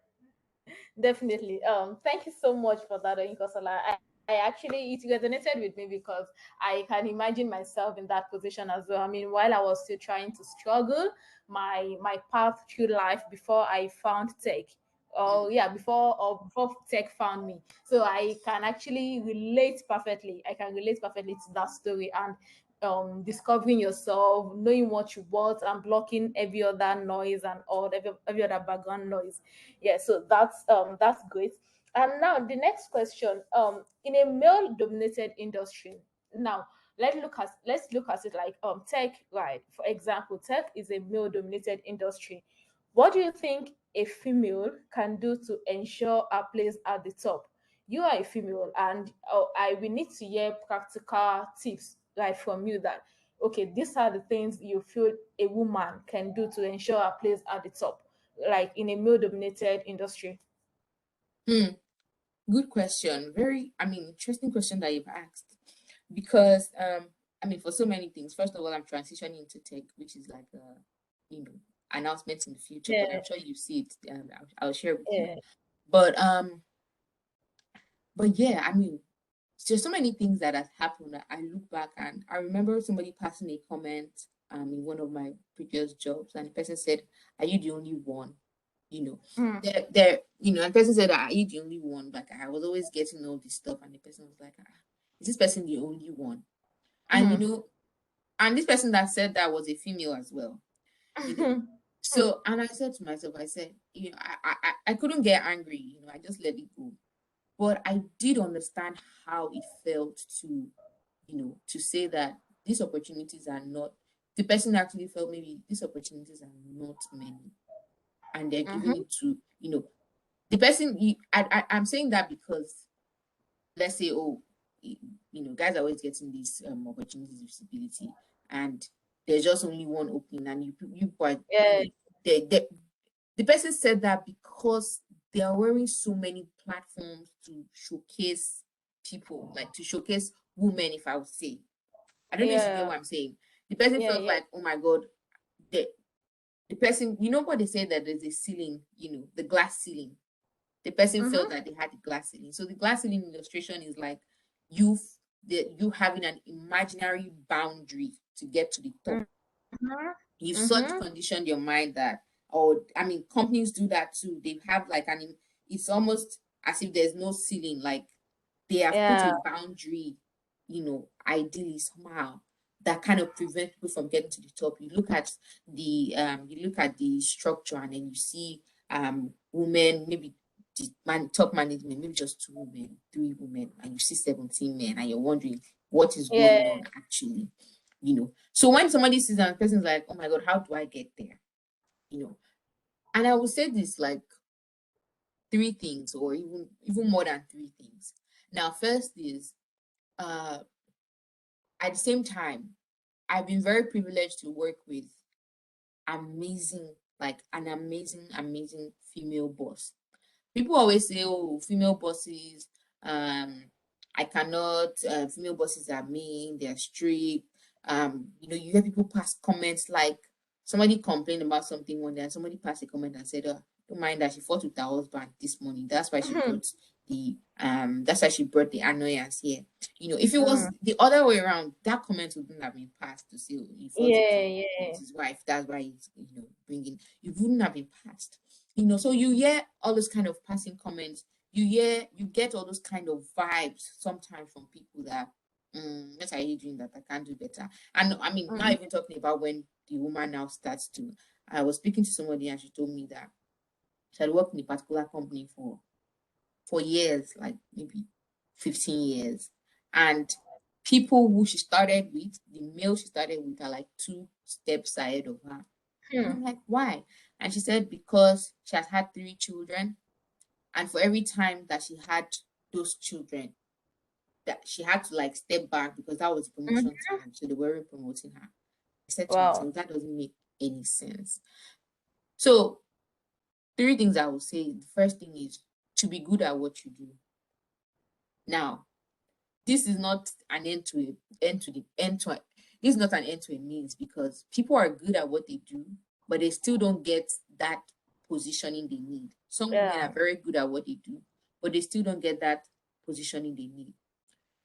Definitely. Thank you so much for that, Inkosola. I actually it resonated with me because I can imagine myself in that position as well. I mean, while I was still trying to struggle my path through life before I found tech. Oh Mm, yeah, before tech found me. So I can actually relate perfectly. I can relate perfectly to that story and discovering yourself, knowing what you want and blocking every other noise and all every other background noise. Yeah, so that's great. And now the next question, in a male dominated industry, now let's look at it like tech, right? For example, tech is a male dominated industry. What do you think a female can do to ensure her place at the top? You are a female, and I will need to hear practical tips right from you that okay, these are the things you feel a woman can do to ensure her place at the top, like in a male dominated industry. mm. Good question. Very, interesting question that you've asked. Because for so many things. First of all, I'm transitioning into tech, which is like you know, announcements in the future, but Yeah, I'm sure you see it. I'll share with you. yeah. But But yeah, I mean, there's so many things that has happened that I look back and I remember somebody passing a comment in one of my previous jobs, and the person said, "Are you the only one?" You know, Mm. and the person said, "Are you the only one?" Like I was always getting all this stuff, and the person was like, "Is this person the only one?" And Mm. and this person that said that was a female as well. You know, so and I said to myself, I said, I couldn't get angry. I just let it go. But I did understand how it felt to say that these opportunities are not, the person actually felt maybe these opportunities are not many, and they're giving Mhm. it to, the person. I'm saying that because, let's say, oh, guys are always getting these opportunities with visibility, and there's just only one opening, and you but Yeah. they the person said that because they are wearing so many platforms to showcase people, like to showcase women, if I would say. I don't know if you get Yeah. what I'm saying. The person Yeah. felt Yeah. like, oh my God, the, the person, what they say, that there's a ceiling, the glass ceiling. The person felt Mhm. that they had the glass ceiling. So the glass ceiling illustration is like you you having an imaginary boundary to get to the top. Mhm. You've such Mhm. conditioned your mind that, or I mean, companies do that too. They have like it's almost as if there's no ceiling. Like they have put Yeah. a boundary, ideally somehow, that kind of prevent people from getting to the top. You look at the structure, and then you see women, maybe the top management, maybe just two women, three women, and you see 17 men, and you're wondering what is Yeah. going on actually. So when somebody sees that, person's like, oh my God, how do I get there? You know, and I would say this, like, three things, or even more than three things. Now, first is, uh at the same time, I've been very privileged to work with amazing, like an amazing female boss. People always say, oh, female bosses, um I cannot, female bosses are mean, they're strict. You hear people pass comments, like somebody complained about something one day, and somebody passed a comment and said, oh, don't mind that, she fought with her husband this morning, Mhm. that's why she brought the annoyance here. If it was Mm. the other way around, that comment wouldn't have been passed, to say, oh, he fought Yeah. Yeah. with his wife, that's why he's, bringing, it wouldn't have been passed. So you hear all those kind of passing comments. You get all those kind of vibes sometimes from people that, what are you doing that I can't do better? And I mean, not Mhm. even talking about when the woman now starts to. I was speaking to somebody, and she told me that she had worked in a particular company for years, like maybe 15 years. And people who she started with, the male she started with, are like two steps ahead of her. And Hmm. I'm like, why? And she said, because she has had three children. And for every time that she had those children, that she had to like step back because that was promotion Mhm. time. So they weren't promoting her. I said to Wow. myself, that doesn't make any sense. So, three things I would say. The first thing is to be good at what you do. Now, this is not an end to a end to the end to a, this is not an end to a means, because people are good at what they do, but they still don't get that positioning they need. Some women Yeah. are very good at what they do, but they still don't get that positioning they need.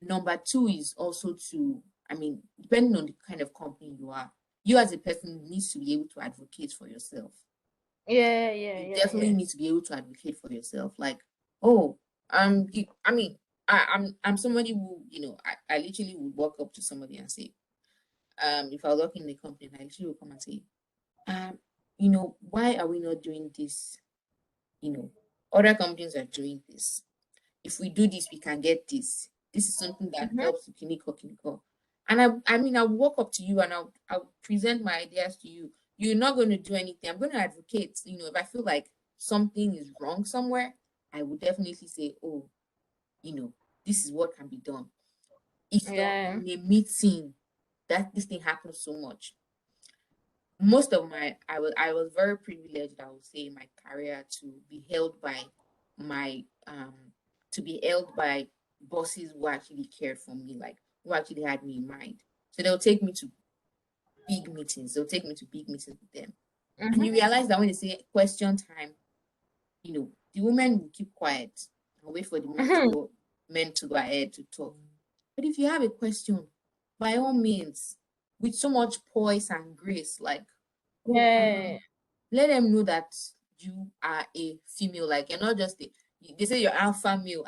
Number two is also to, I mean, depending on the kind of company you are, you as a person needs to be able to advocate for yourself. Yeah. Yeah. You Yeah. definitely Yeah. need to be able to advocate for yourself. Like, oh, I mean, I'm somebody who, I literally would walk up to somebody and say, if I was working in the company, I literally would come and say, um, why are we not doing this? You know, other companies are doing this. If we do this, we can get this. This is something that Mhm. helps Kiniko Kiniko. And I mean, I'll walk up to you, and I'll present my ideas to you. You're not going to do anything. I'm going to advocate. If I feel like something is wrong somewhere, I would definitely say, oh, you know, this is what can be done. If you're Yeah. in a meeting that this thing happens so much, most of I was very privileged, I would say, in my career, my um to be held by bosses who actually cared for me, like who actually had me in mind. So they'll take me to big meetings. They'll take me to big meetings with them. And you Mhm. realize that when they say question time, the women will keep quiet and wait for the man to Mhm. go. men to go ahead to talk. But if you have a question, by all means, with so much poise and grace, like, oh, Yeah. let them know that you are a female. Like you're not just a, they say you're alpha male,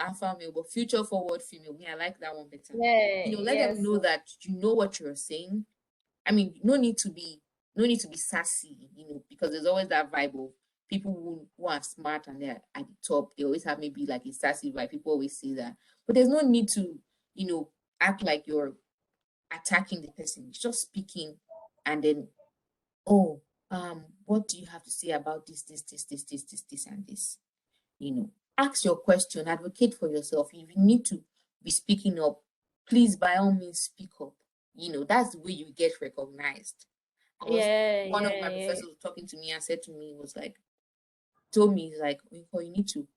but future forward female. Me, I like that one better. Yeah. Let them Yes. know that you know what you're saying. I mean, no need to be sassy, because there's always that vibe of people who are smart and they're at the top. They always have maybe like a sassy vibe. People always say that. But there's no need to, act like you're attacking the person. It's just speaking and then, oh, what do you have to say about this, and this? Ask your question, advocate for yourself. If you need to be speaking up, please by all means speak up. That's the way you get recognized. I was Yeah. One of Yeah. my Yeah. professors was talking to me and said to me, was like, told me, he's like, "Winko, you need to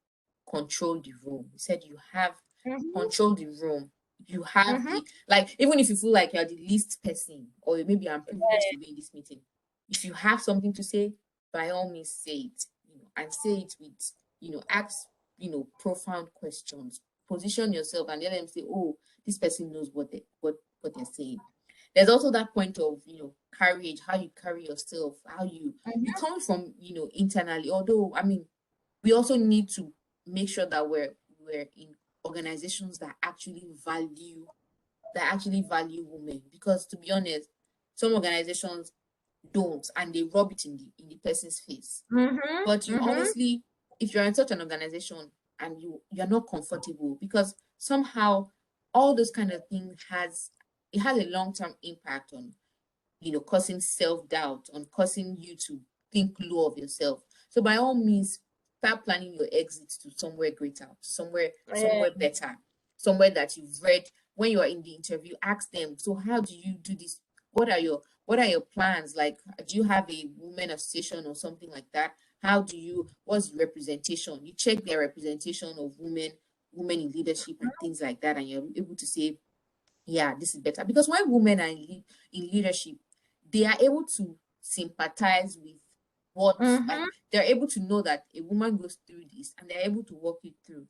control the room." He said, you have Mhm. control the room. You have Mhm. the, like, even if you feel like you're the least person, or maybe I'm privileged to be in this meeting, if you have something to say, by all means say it, and say it with, ask, profound questions. Position yourself and let them say, oh, this person knows what they're saying. There's also that point of, courage, how you carry yourself, how you Mhm. come from, internally. Although, I mean, we also need to make sure that we're in organizations that actually value women, because to be honest, some organizations don't, and they rub it in the person's face. Mhm. But you Mhm. honestly, if you're in such an organization and you're not comfortable, because somehow all those kind of things has a long-term impact on, causing self-doubt, on causing you to think low of yourself. So by all means, start planning your exit to somewhere greater, Yeah. somewhere better, somewhere that you've read. When you are in the interview, ask them, so how do you do this? What are your plans? Like, do you have a women association or something like that? What's the representation? You check their representation of women in leadership and things like that, and you're able to say, yeah, this is better. Because when women are in leadership, they are able to sympathize with what, like, Mhm. they're able to know that a woman goes through this and they're able to walk it through.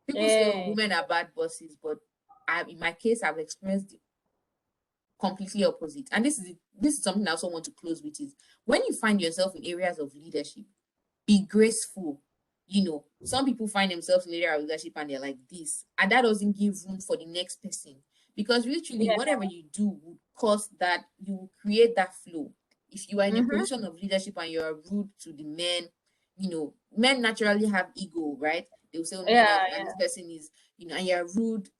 People say, oh, Yeah. women are bad bosses, but in my case, I've experienced the completely opposite. And this is something I also want to close with, is when you find yourself in areas of leadership, be graceful. Some people find themselves in area of leadership and they're like this, and that doesn't give room for the next person, because literally Yeah. whatever you do would cause that, you will create that flow. If you are in a Mhm. position of leadership and you're rude to the men, men naturally have ego, right? They will say, oh, no, Yeah. no, and this Yeah. person is, and you're rude,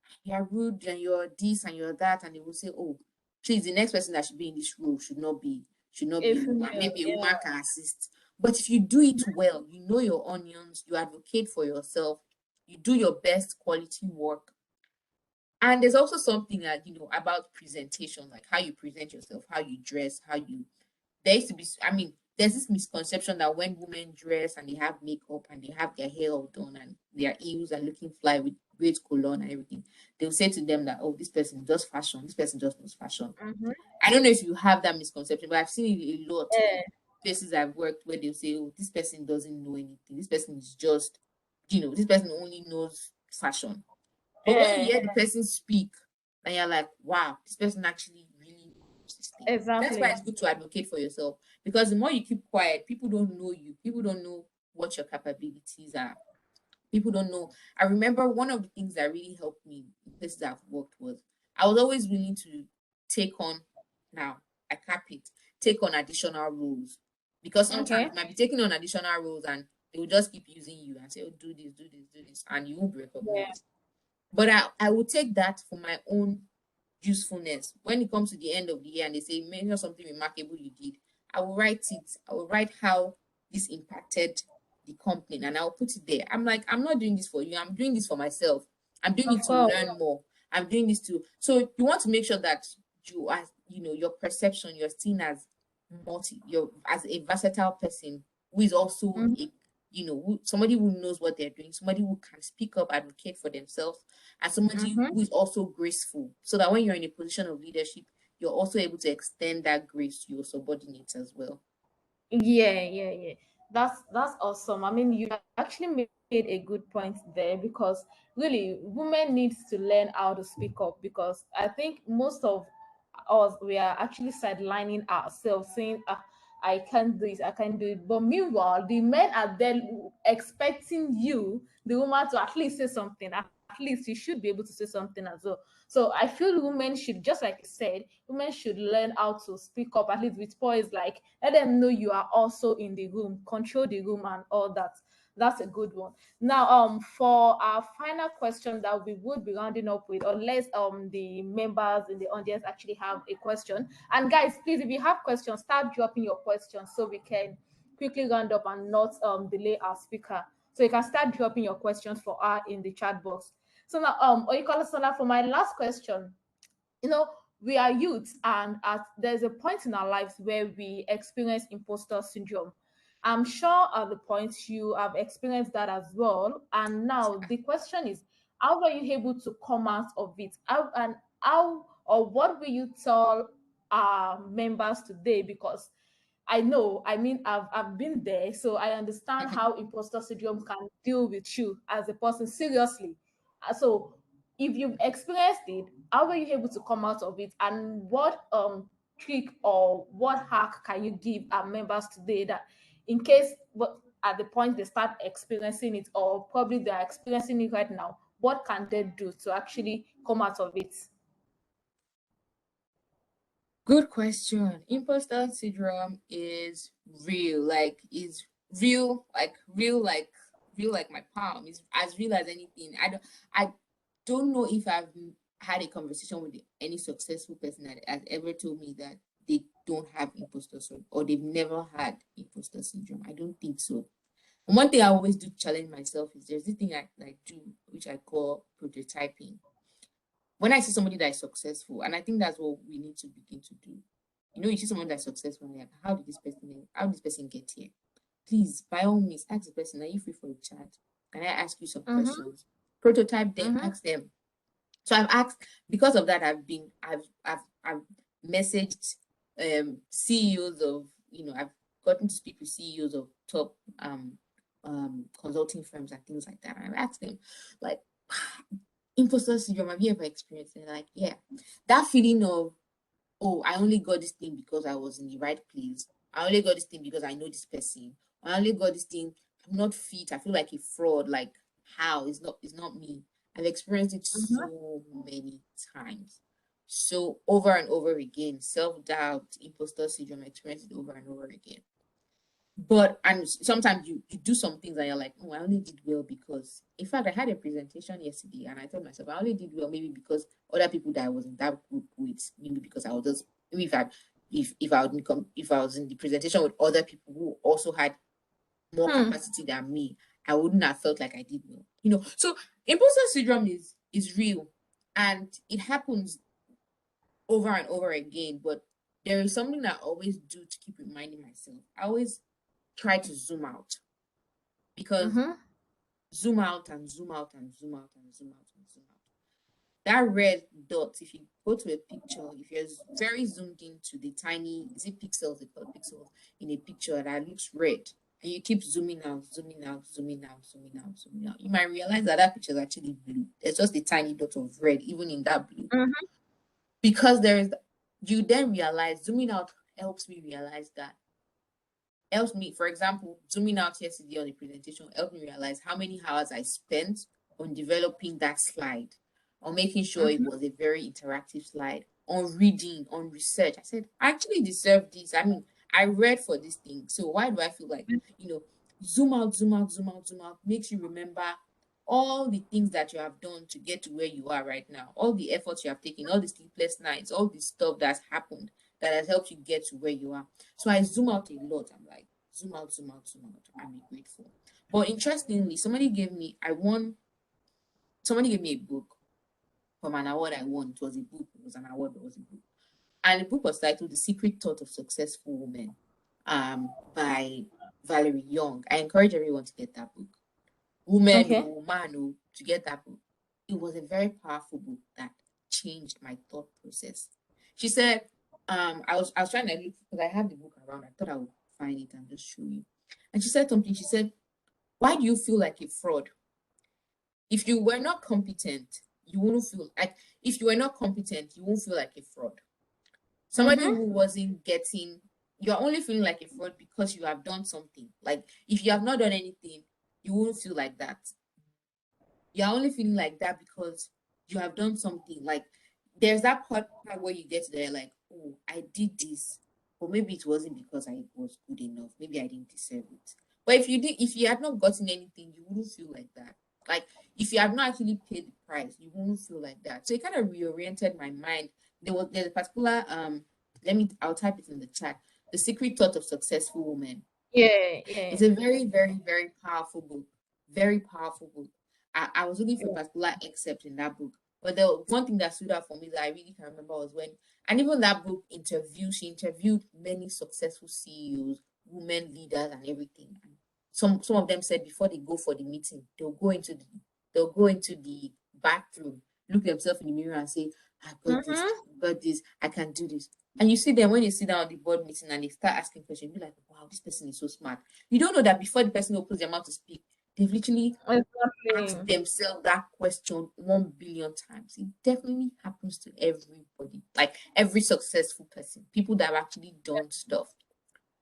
and you're this and you're that, and they will say, oh, please, the next person that should be in this role should not be A a woman. female. Maybe a Yeah. woman can assist. But if you do it well, you know your onions, you advocate for yourself, you do your best quality work. And there's also something that, about presentation, like how you present yourself, how you dress, there used to be, I mean, there's this misconception that when women dress and they have makeup and they have their hair all done and their heels are looking fly with great cologne and everything, they'll say to them that, oh, this person does fashion, this person just knows fashion. Mhm. I don't know if you have that misconception, but I've seen it a lot in Yeah. places I've worked, where they'll say, oh, this person doesn't know anything. This person is just, this person only knows fashion. But when you Yeah. hear the person speak, and you're like, wow, this person actually really knows this thing. That's why Exactly. it's good to advocate for yourself. Because the more you keep quiet, people don't know you. People don't know what your capabilities are. People don't know. I remember one of the things that really helped me in places I've worked was, I was always willing to take on, now I cap it, take on additional roles. Because sometimes Okay. you might be taking on additional roles and they will just keep using you and say, oh, do this, do this, do this, and you won't be Yeah. recognized. But I will take that for my own usefulness. When it comes to the end of the year and they say, mention something remarkable you did, I will write it. I will write how this impacted the company and I'll put it there. I'm like, I'm not doing this for you. I'm doing this for myself. I'm doing Of it to course. learn more. I'm doing this to, so you want to make sure that you are, your perception, you're seen as you're as a versatile person who is also Mhm. somebody who knows what they're doing, somebody who can speak up, advocate for themselves, and somebody Mhm. who is also graceful, so that when you're in a position of leadership, you're also able to extend that grace to your subordinates as well. Yeah. Yeah. Yeah. That's awesome. I mean, you actually made a good point there, because really women need to learn how to speak up, because I think most of us, we are actually sidelining ourselves, saying, I can't do this, I can't do it. But meanwhile, the men are there expecting you, the woman, to at least say something. At least you should be able to say something as well. So I feel women should, just like you said, women should learn how to speak up, at least with poise, like let them know you are also in the room, control the room and all that. That's a good one. Now, for our final question that we would be rounding up with, unless the members in the audience actually have a question. And guys, please, if you have questions, start dropping your questions so we can quickly round up and not delay our speaker. So you can start dropping your questions for her in the chat box. So now, Oyikola, for my last question, you know, we are youths, and there's a point in our lives where we experience imposter syndrome. I'm sure at the point you have experienced that as well. And now the question is, how were you able to come out of it? How, or what will you tell our members today? Because I know, I mean, I've been there, so I understand how imposter syndrome can deal with you as a person seriously. So if you've experienced it, how were you able to come out of it? And what trick or what hack can you give our members today, that in case but at the point they start experiencing it, or probably they're experiencing it right now, what can they do to actually come out of it? Good question. Imposter syndrome is real. Like is real, real like my palm. It's as real as anything. I don't know if I've had a conversation with any successful person that has ever told me that they don't have imposter syndrome or they've never had imposter syndrome. I don't think so. And one thing I always do to challenge myself is there's this thing I do, which I call prototyping. When I see somebody that is successful, and I think that's what we need to begin to do. You know, you see someone that's successful, and you're like, how did this person get here? Please, by all means, ask the person, are you free for a chat? Can I ask you some Mm-hmm. questions? Prototype them, Mm-hmm. ask them. So I've asked, because of that, I've messaged CEOs of, I've gotten to speak with CEOs of top consulting firms and things like that. And I've asked them, like, imposter syndrome, have you ever experienced it? Like, yeah. That feeling of, oh, I only got this thing because I was in the right place. I only got this thing because I know this person. I only got this thing. I'm not fit. I feel like a fraud. Like, how? It's not me. I've experienced it Mm-hmm. so many times. So over and over again, self-doubt, imposter syndrome, I experienced it over and over again. But and sometimes you do some things and you're like, oh, I only did well because, in fact, I had a presentation yesterday and I told myself I only did well maybe because other people that I was in that group with, maybe because I was just, maybe if I was in the presentation with other people who also had more Hmm. capacity than me, I wouldn't have felt like I did well. So imposter syndrome is real and it happens over and over again. But there is something that I always do to keep reminding myself. I always try to zoom out, because Mm-hmm. zoom out and zoom out and zoom out and zoom out and zoom out. That red dot, if you go to a picture, if you're very zoomed into the tiny, is it pixels? They call it pixels in a picture that looks red, and you keep zooming out, zooming out, zooming out, zooming out, zooming out, you might realize that that picture is actually blue. There's just a tiny dot of red, even in that blue, Mm-hmm. because there is. You then realize zooming out helps me realize that helps me, for example, zooming out yesterday on the presentation helped me realize how many hours I spent on developing that slide, on making sure it Mm-hmm. was a very interactive slide, on reading, on research. I said, I actually deserve this. I mean, I read for this thing. So why do I feel like, you know, zoom out, zoom out, zoom out, zoom out makes you remember all the things that you have done to get to where you are right now, all the efforts you have taken, all the sleepless nights, all the stuff that's happened that has helped you get to where you are. So I zoom out a lot. I'm like, zoom out, zoom out, zoom out. I'm grateful. But interestingly, somebody gave me a book from an award I won. It was a book, it was an award, it was a book. And the book was titled The Secret Thought of Successful Women, by Valerie Young. I encourage everyone to get that book. Woman Okay. or man or to get that book. It was a very powerful book that changed my thought process. She said, I was trying to look because I have the book around. I thought I would find it and just show you. And she said something. She said, "Why do you feel like a fraud? If you were not competent, you wouldn't feel like if you were not competent, you won't feel like a fraud. Somebody Mm-hmm. who wasn't getting, you're only feeling like a fraud because you have done something. Like if you have not done anything, you won't feel like that. You're only feeling like that because you have done something. Like there's that part where you get there, like, oh, I did this, but maybe it wasn't because I was good enough. Maybe I didn't deserve it. But if you had not gotten anything, you wouldn't feel like that. Like if you have not actually paid the price, you won't feel like that. So it kind of reoriented my mind. There's a particular I'll type it in the chat. The Secret Thought of Successful Women. Yeah, yeah. It's a very, very, very powerful book. Very powerful book. I was looking for a particular excerpt in that book. But the one thing that stood out for me that I really can remember was when, and even that book she interviewed many successful CEOs, women leaders, and everything. And some of them said before they go for the meeting, they'll go into the bathroom, look themselves in the mirror and say, Mm-hmm. I got this, I can do this. And you see them when they sit down at the board meeting and they start asking questions, you're like, wow, this person is so smart. You don't know that before the person opens their mouth to speak, they've literally asked Exactly. themselves that question 1 billion times. It definitely happens to everybody, like every successful person, people that have actually done stuff.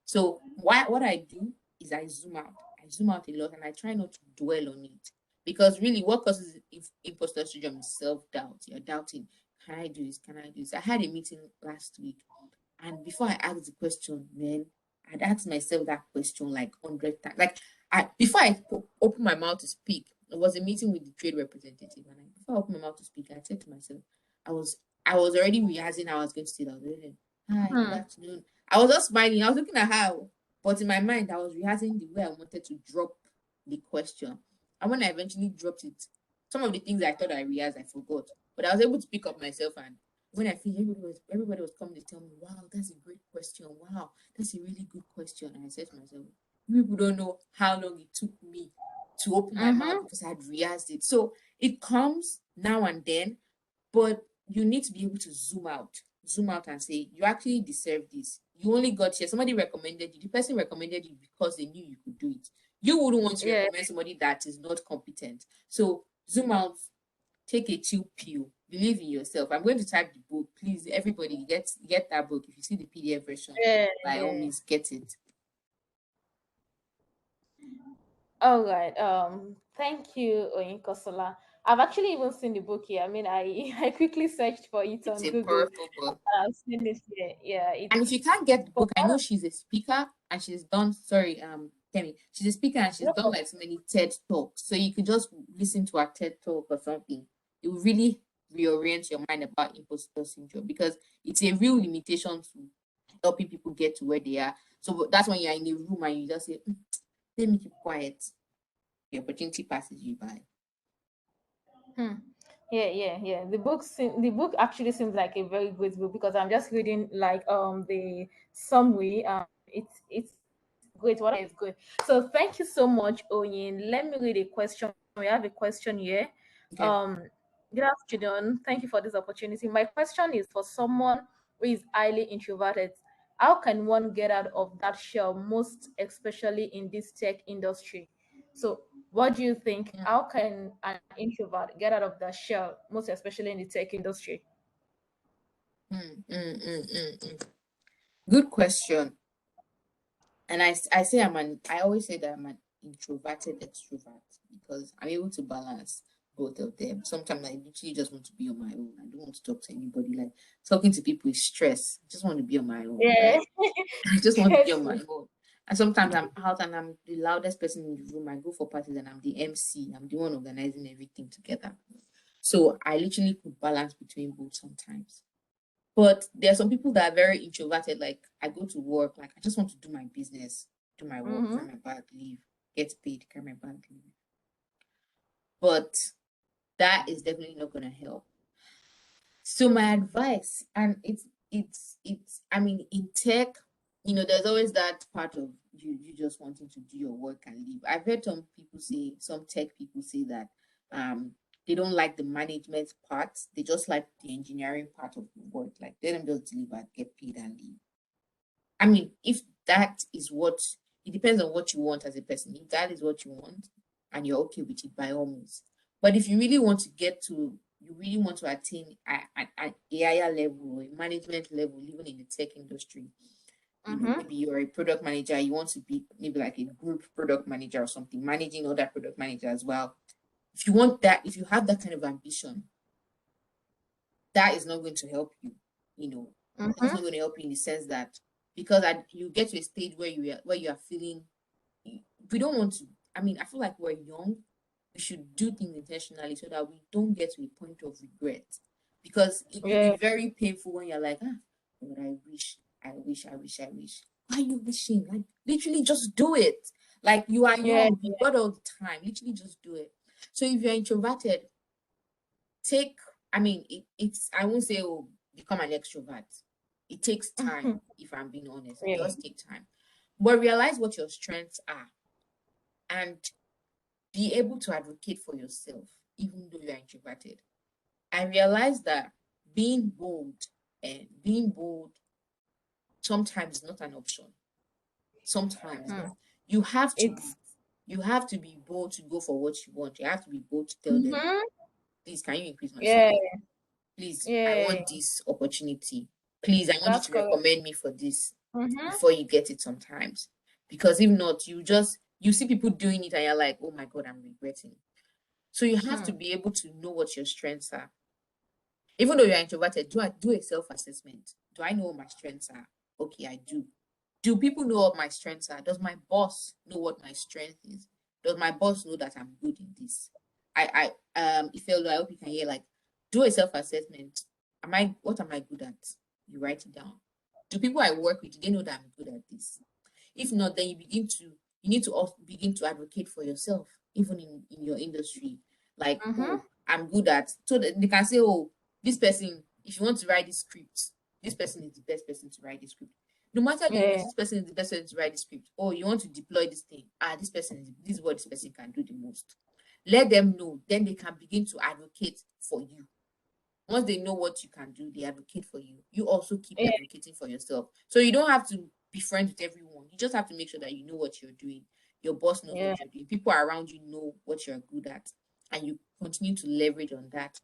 So what I do is I zoom out. I zoom out a lot and I try not to dwell on it. Because really what causes imposter syndrome is self-doubt. You're doubting, can I do this? Can I do this? I had a meeting last week and before I asked the question, man, I'd asked myself that question like 100 times. Like before I opened my mouth to speak, it was a meeting with the trade representative, and before I opened my mouth to speak, I said to myself, I was I was already rehearsing how I was going to say that. I was already, hi, good Hmm. afternoon. I was just smiling. I was looking at her, but in my mind, I was rehearsing the way I wanted to drop the question. And when I eventually dropped it, some of the things I thought I rehearsed, I forgot. But I was able to pick up myself and when I finished, everybody was coming to tell me, wow, that's a great question. Wow, that's a really good question. And I said to myself, people don't know how long it took me to open my mouth Mm-hmm. because I had rehearsed it. So it comes now and then, but you need to be able to zoom out and say, you actually deserve this. You only got here. Somebody recommended you. The person recommended you because they knew you could do it. You wouldn't want to Yeah. recommend somebody that is not competent. So zoom out, take a chill pill, believe in yourself. I'm going to type the book. Please, everybody, get that book. If you see the PDF version, Yeah. by all Yeah. means, get it. All right. Thank you, Oyinkosola. I've actually even seen the book here. I mean, I I quickly searched for it It's on a Google. powerful book. I've seen it here. Yeah, And if you can't get the for book, I know she's a speaker and she's done, sorry, Kemi, she's a speaker and she's no done problem. like so many TED talks. So you could just listen to her TED talk or something. It will really reorient your mind about imposter syndrome because it's a real limitation to helping people get to where they are. So that's when you're in a room and you just say, let me keep quiet. The opportunity passes you by. Hmm. Yeah, yeah, yeah. The book actually seems like a very good book because I'm just reading like the summary. It's great. What is good. So thank you so much, Oyin. Let me read a question. We have a question here. Okay. Um, Good afternoon. Thank you for this opportunity. My question is for someone who is highly introverted. How can one get out of that shell, most especially in this tech industry? So, what do you think? Mm, How can an introvert get out of that shell, most especially in the tech industry? mm. Good question. And I say I always say that I'm an introverted extrovert because I'm able to balance both of them. Sometimes I literally just want to be on my own. I don't want to talk to anybody. Like talking to people is stress. I just want to be on my own. Yeah, Like I just want to be on my Tracy. own. And sometimes I'm out and I'm the loudest person in the room. I go for parties and I'm the MC. I'm the one organizing everything together. So I literally could balance between both sometimes. But there are some people that are very introverted. Like I go to work, like I just want to do my business, do my work, Mm-hmm. carry my bag, leave, get paid, carry my bag, leave. But that is definitely not gonna help. So my advice, and it's I mean in tech, there's always that part of you just wanting to do your work and leave. I've heard some tech people say that um they don't like the management part, they just like the engineering part of the work. Like let them just deliver, get paid and leave. I mean, if that is what It depends on what you want as a person. If that is what you want and you're okay with it, by all means. But if you really want to you really want to attain a higher level, a management level, even in the tech industry, Mm-hmm. maybe you're a product manager, you want to be maybe like a group product manager or something, managing other product manager as well. If you want that, if you have that kind of ambition, that is not going to help you, you know, that's Mm-hmm. not going to help you in the sense that because you get to a stage where you are feeling we don't want to. I mean, I feel like we're young. We should do things intentionally so that we don't get to a point of regret. Because it could be Yeah. very painful when you're like, but I wish, I wish, I wish, I wish. Why are you wishing? Like, literally just do it. Like, you are Yeah. young, you've got all the time. Literally just do it. So if you're introverted, take, I mean, I won't say, oh, become an extrovert. It takes time, if I'm being honest. It Yeah. does take time. But realize what your strengths are and be able to advocate for yourself, even though you're introverted. I realized that being bold and being bold sometimes is not an option. Sometimes Mm. you have to be It's you have to be bold to go for what you want. You have to be bold to tell them, mm-hmm. please, can you increase my Yeah. salary? Please, I Yeah. want this opportunity. Please, I want you That's to correct. recommend me for this Mm-hmm. before you get it sometimes. Because if not, you see people doing it and you're like, oh my God, I'm regretting. So you have to Mm. be able to know what your strengths are. Even though you're introverted, do a self-assessment. Do I know what my strengths are? Okay, I do. Do people know what my strengths are? Does my boss know what my strength is? Does my boss know that I'm good in this? If I hope you can hear, like, do a self-assessment. What am I good at? You write it down. Do people I work with, do they know that I'm good at this? If not, then you need to also begin to advocate for yourself, even in your industry. Like, Mm-hmm. oh, I'm good at, so that they can say, oh, this person, if you want to write this script, this person is the best person to write this script. No matter the Yeah. industry, this person is the best person to write the script. Or you want to deploy this thing. This is what this person can do the most. Let them know. Then they can begin to advocate for you. Once they know what you can do, they advocate for you. You also keep Yeah. advocating for yourself. So you don't have to be friends with everyone. You just have to make sure that you know what you're doing. Your boss knows Yeah. what you're doing. People around you know what you're good at. And you continue to leverage on that.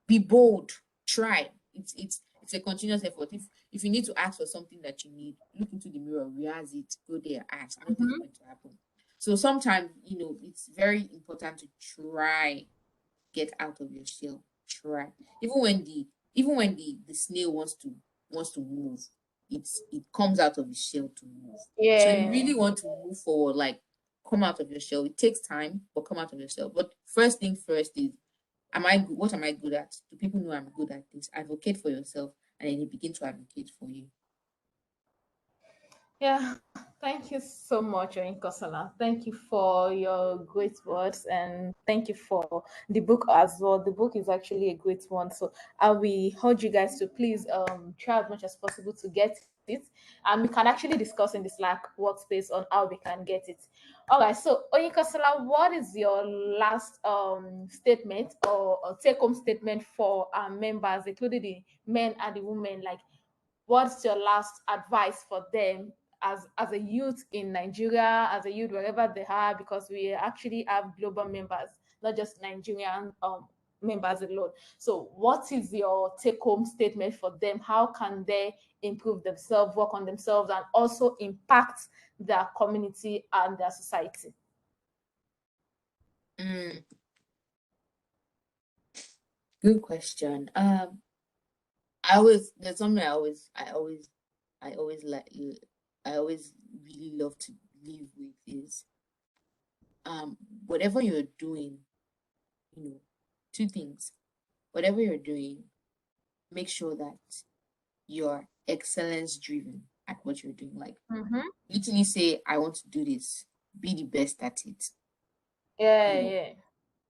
Be bold. Try. It's a continuous effort. If you need to ask for something that you need, look into the mirror, rehearse it, go there, ask. Nothing's Mm-hmm. going to happen. So sometimes, it's very important to try get out of your shell. Try. Even when the snail wants to move, it comes out of the shell to move. So you Yeah. really want to move forward, like come out of your shell. It takes time, but come out of your shell. But first thing first is what am I good at? Do people know I'm good at this? Advocate for yourself and then you begin to advocate for you. Yeah, thank you so much, Kosala. Thank you for your great words and thank you for the book as well. The book is actually a great one. So I will urge you guys to please try as much as possible to get it. And we can actually discuss in the Slack workspace on how we can get it. All right, so Oyinkansola, what is your last statement or take home statement for our members, including the men and the women? Like, what's your last advice for them as a youth in Nigeria, as a youth wherever they are, because we actually have global members, not just Nigerian members alone. So what is your take-home statement for them? How can they improve themselves, work on themselves, and also impact their community and their society? Mm, good question. There's something I always like I always really love to live with is whatever you're doing, you know, two things. Whatever you're doing, make sure that you're excellence driven at what you're doing. Like Mm-hmm. literally say, I want to do this, be the best at it. You Yeah, know, yeah.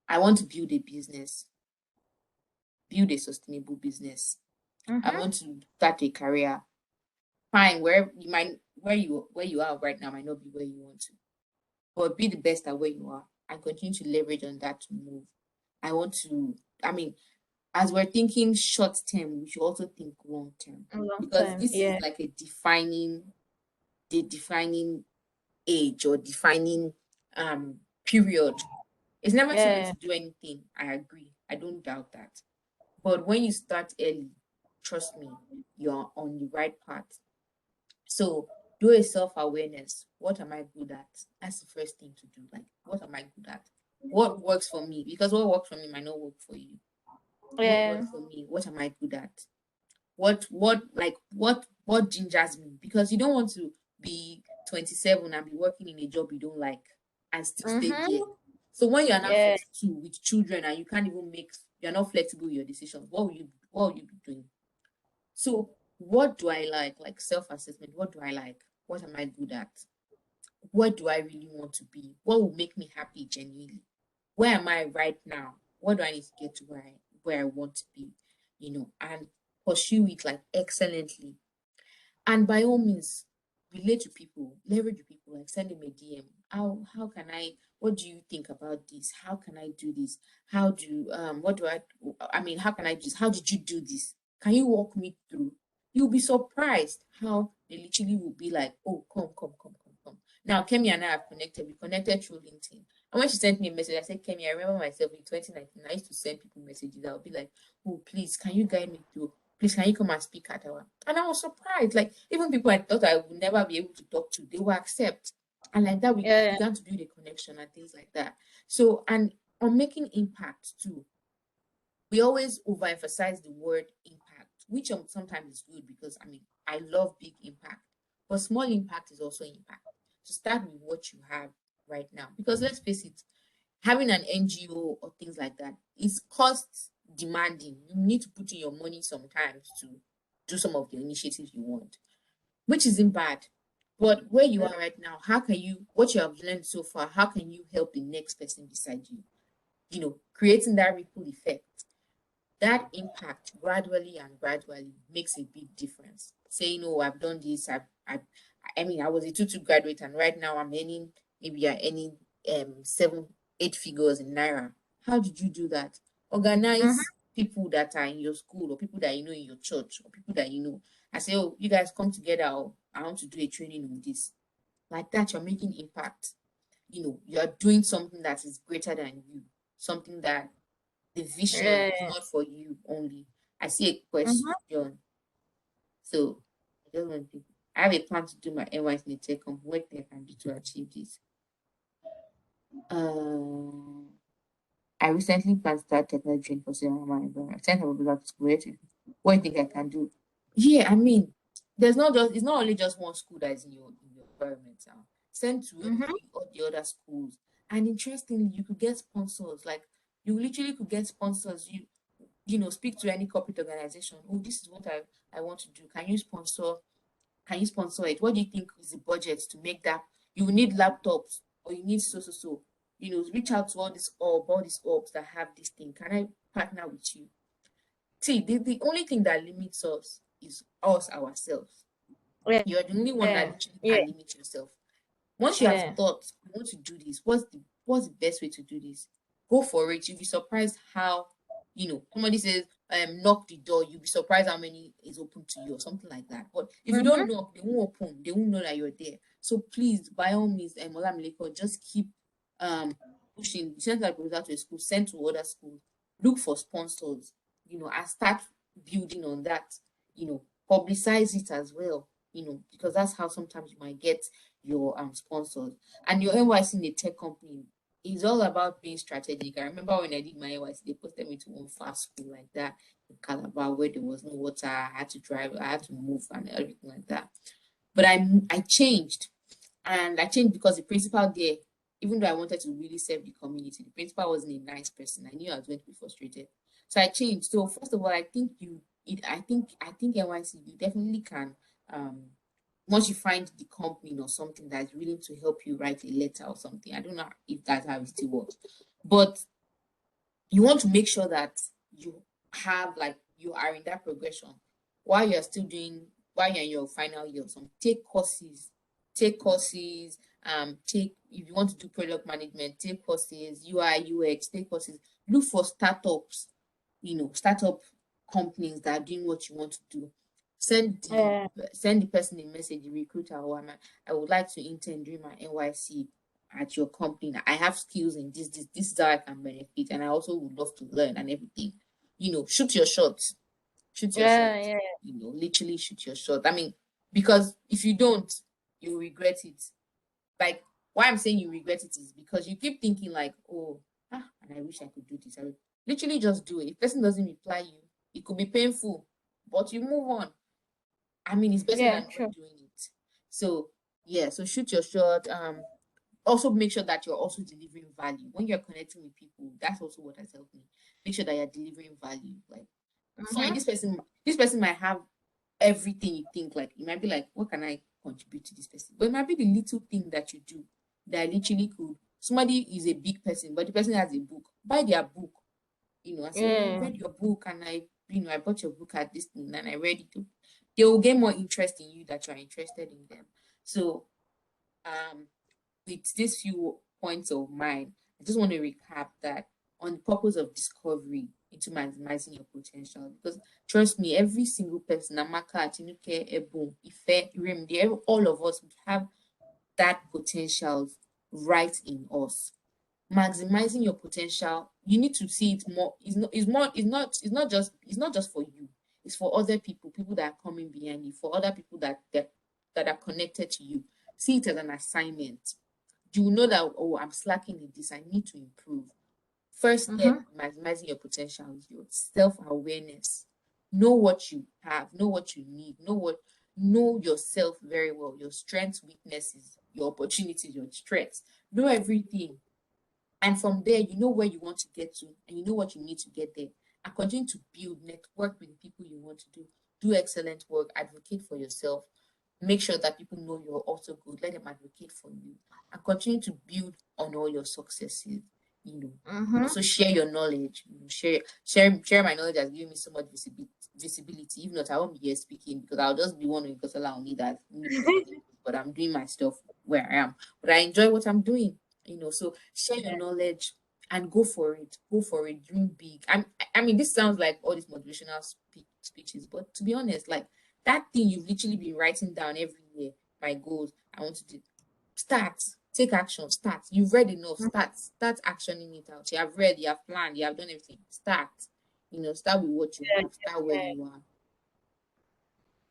I want to build a business, build a sustainable business. I Mm-hmm. want to start a career. Fine, where you are right now might not be where you want to, but be the best at where you are and continue to leverage on that to move. I want to, I mean, as we're thinking short term, we should also think long term A long because time. this is Yeah. like the defining age or defining period. It's never too late Yeah. to do anything. I agree. I don't doubt that. But when you start early, trust me, you're on the right path. So do a self-awareness. What am I good at? That's the first thing to do. Like, what am I good at? What works for me? Because what works for me might not work for you. What Yeah. works for me? What am I good at? What gingers me? Because you don't want to be 27 and be working in a job you don't like and still stay there. Mm-hmm. So when you're now Yeah. 42 with children and you can't even make, you're not flexible with your decisions, what will you be doing? So what do I like? Like self-assessment. What do I like? What am I good at? What do I really want to be? What will make me happy genuinely? Where am I right now? What do I need to get to where I want to be? And pursue it like excellently. And by all means, relate to people, leverage with people, like send them a DM. How can I, what do you think about this? How can I do this? How do what do I mean, how can I do this? How did you do this? Can you walk me through? You'll be surprised how they literally will be like, oh, come, come, come, come, come. Now Kemi and I have connected. We connected through LinkedIn. And when she sent me a message, I said, Kemi, I remember myself in 2019. I used to send people messages. I would be like, oh, please, can you guide me through? Please, can you come and speak at our? And I was surprised. Like, even people I thought I would never be able to talk to, they will accept. And like that, we Yeah. began to build a connection and things like that. So, and on making impact too, we always overemphasize the word impact, which sometimes is good because I mean, I love big impact, but small impact is also impact. To start with what you have right now, because let's face it, having an NGO or things like that is cost demanding. You need to put in your money sometimes to do some of the initiatives you want, which isn't bad. But where you are right now, how can you, what you have learned so far, how can you help the next person beside you? Creating that ripple effect, that impact gradually and gradually makes a big difference. Saying, oh, I've done this, I mean, I was a tutu graduate and right now I'm earning, maybe you're earning 7, 8 figures in Naira. How did you do that? Mm-hmm. Organize people that are in your school or people that you know in your church or people that you know. I say, oh, you guys come together. Oh, I want to do a training on this. Like that, you're making impact. You're doing something that is greater than you, something that the vision Yeah. is not for you only. I see a Mm-hmm. question. So I just want to I have a plan to do my NYC in a tech company. What I can do to achieve this? Um, I recently plan to start technology training for my environment. I sent my back to school. What do you think I can do? Yeah, I mean, it's not only just one school that is in your environment now. Send to Mm-hmm. all the other schools. And interestingly, you could get sponsors. Like you literally could get sponsors. Speak to any corporate organization. Oh, this is what I want to do. Can you sponsor it? What do you think is the budget to make that? You will need laptops or you need so. Reach out to all these orbs that have this thing. Can I partner with you? See, the only thing that limits us is us ourselves. Yeah. You're the only one that Yeah. literally Yeah. can limit yourself. Once you have Yeah. thought, I want to do this, what's the best way to do this? Go for it. You'll be surprised how, somebody says, knock the door, you'll be surprised how many is open to you or something like that. But if you Mm-hmm. don't knock, they won't open, they won't know that you're there. So please, by all means, Olamileko, just keep um pushing, send that proposal to a school, send to other schools, look for sponsors, and start building on that, publicize it as well, because that's how sometimes you might get your sponsors. And your NYC in a tech company is all about being strategic. I remember when I did my NYC, they posted me to one fast school like that in Calabar where there was no water. I had to drive, I had to move and everything like that. But I changed. And I changed because the principal there, even though I wanted to really serve the community, the principal wasn't a nice person. I knew I was going to be frustrated. So I changed. So first of all, I think NYC, you definitely can um once you find the company or something that is willing to help you write a letter or something. I don't know if that's how it still works. But you want to make sure that you have like you are in that progression while you're still doing while you're in your final year or something. Take courses, take if you want to do product management, take courses, UI, UX, take courses, look for startup companies that are doing what you want to do. Send the Yeah. send the person a message, the recruiter, or I would like to intern during my NYC at your company. I have skills in this is how I can benefit, and I also would love to learn and everything. Shoot your shot. Shoot your shot. Yeah. Yeah. Literally shoot your shot. I mean, because if you don't, you regret it. Like, why I'm saying you regret it is because you keep thinking like, oh, and I wish I could do this. Literally just do it. If person doesn't reply you, it could be painful, but you move on. I mean, it's better Yeah. than not True. doing it. So yeah, so shoot your shot. Also make sure that you're also delivering value when you're connecting with people. That's also what has helped me. Make sure that you're delivering value. Like, fine, Mm-hmm. this person might have everything you think. Like, it might be like, what can I contribute to this person? But it might be the little thing that you do that literally could. Somebody is a big person, but the person has a book. Buy their book, and say, oh, I Yeah. read your book, and I bought your book at this thing, and I read it too. They will get more interest in you that you're interested in them. So, um, with these few points of mine, I just want to recap that on the purpose of discovery into maximizing your potential. Because trust me, every single person, Amaka, Tinuke, Ebon, Ife, Remdi, all of us, we have that potential right in us. Maximizing your potential, you need to see it more. It's not just for you. It's for other people that are coming behind you, for other people that are connected to you. See it as an assignment. You know that, oh, I'm slacking in this, I need to improve. First step Mm-hmm. in maximizing your potential is your self-awareness. Know what you have, know what you need, know yourself very well, your strengths, weaknesses, your opportunities, your threats. Know everything. And from there, you know where you want to get to, and you know what you need to get there. And continue to build, network with the people you want to do excellent work, advocate for yourself, make sure that people know you're also good, let them advocate for you, and continue to build on all your successes. You know, Mm-hmm. also share your knowledge. Share my knowledge has given me so much visibility. If not, I won't be here speaking because I'll just be wondering because I need that need visibility. But I'm doing my stuff where I am. But I enjoy what I'm doing. So share your knowledge and go for it. Go for it. Dream big. I mean, this sounds like all these motivational speeches, but to be honest, like that thing you've literally been writing down every year, my goals, I want to do. Start. Take action. Start. You've read enough. Start actioning it out. You have read, you have planned, you have done everything. Start. Start with what you have. Start where Yeah. you are.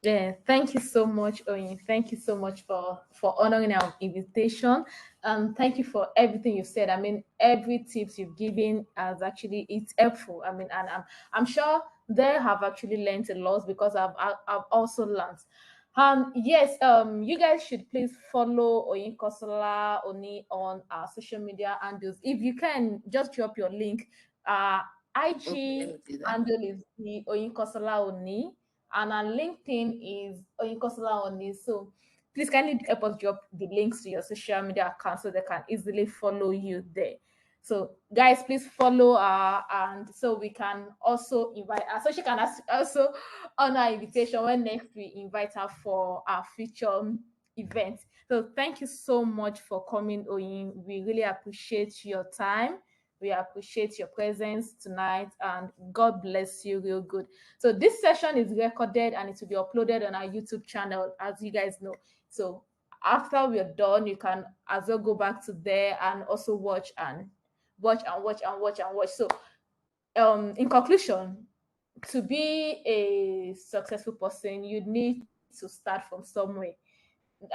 Yeah, thank you so much, Oyin. Thank you so much for honoring our invitation. Thank you for everything you said. I mean, every tips you've given has actually it's helpful. I mean, and I'm sure they have actually learned a lot because I've also learned. Yes, you guys should please follow Oyin Kosola Oni on our social media handles. If you can, just drop your link. Okay, let IG me do that. handle is the Oyin Kosola Oni and our LinkedIn is Oyinkosola Oni. So please kindly help us drop the links to your social media accounts so they can easily follow you there. So guys, please follow her and so we can also invite her. So she can also honor our invitation when next we invite her for our future event. So thank you so much for coming, Oyin. We really appreciate your time. We appreciate your presence tonight and God bless you real good. So this session is recorded and it will be uploaded on our YouTube channel, as you guys know. So after we're done, you can as well go back to there and also watch and watch and watch and watch and watch. So in conclusion, to be a successful person, you need to start from somewhere.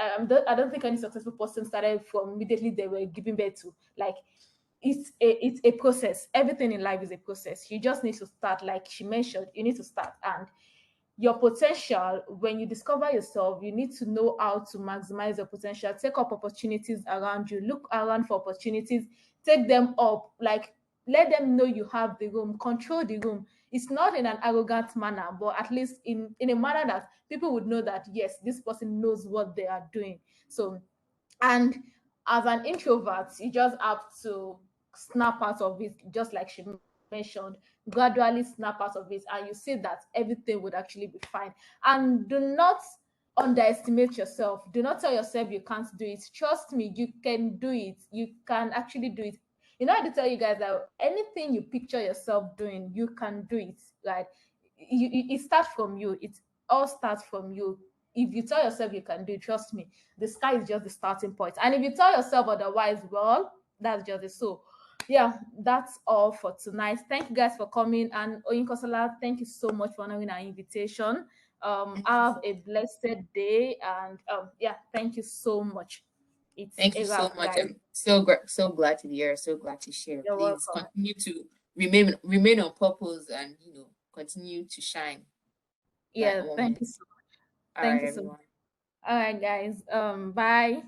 I don't think any successful person started from immediately they were giving birth to. Like it's a process. Everything in life is a process. You just need to start, like she mentioned. You need to start, and your potential. When you discover yourself, you need to know how to maximize your potential. Take up opportunities around you. Look around for opportunities. Take them up. Like let them know you have the room. Control the room. It's not in an arrogant manner, but at least in a manner that people would know that yes, this person knows what they are doing. So and as an introvert, you just have to snap out of it, just like she mentioned, gradually snap out of it, and you see that everything would actually be fine. And do not underestimate yourself. Do not tell yourself you can't do it. Trust me, you can do it. You can actually do it. You know, I had to tell you guys that anything you picture yourself doing, you can do it. Right? It starts from you. all starts from you. If you tell yourself you can do it, trust me, the sky is just the starting point. And if you tell yourself otherwise, well, that's just it. So yeah, that's all for tonight. Thank you guys for coming. And Oyinkosola, thank you so much for honoring our invitation. Thank you Have so a much. blessed day. And yeah, thank you so much. It's Thank you a so wrap, much. guys. I'm so glad to be here. So glad to share. You're Please welcome. continue to remain on purpose and continue to shine like Yeah, one thank more. you so much. All Thank right, you so much. everyone. All right, guys. Bye.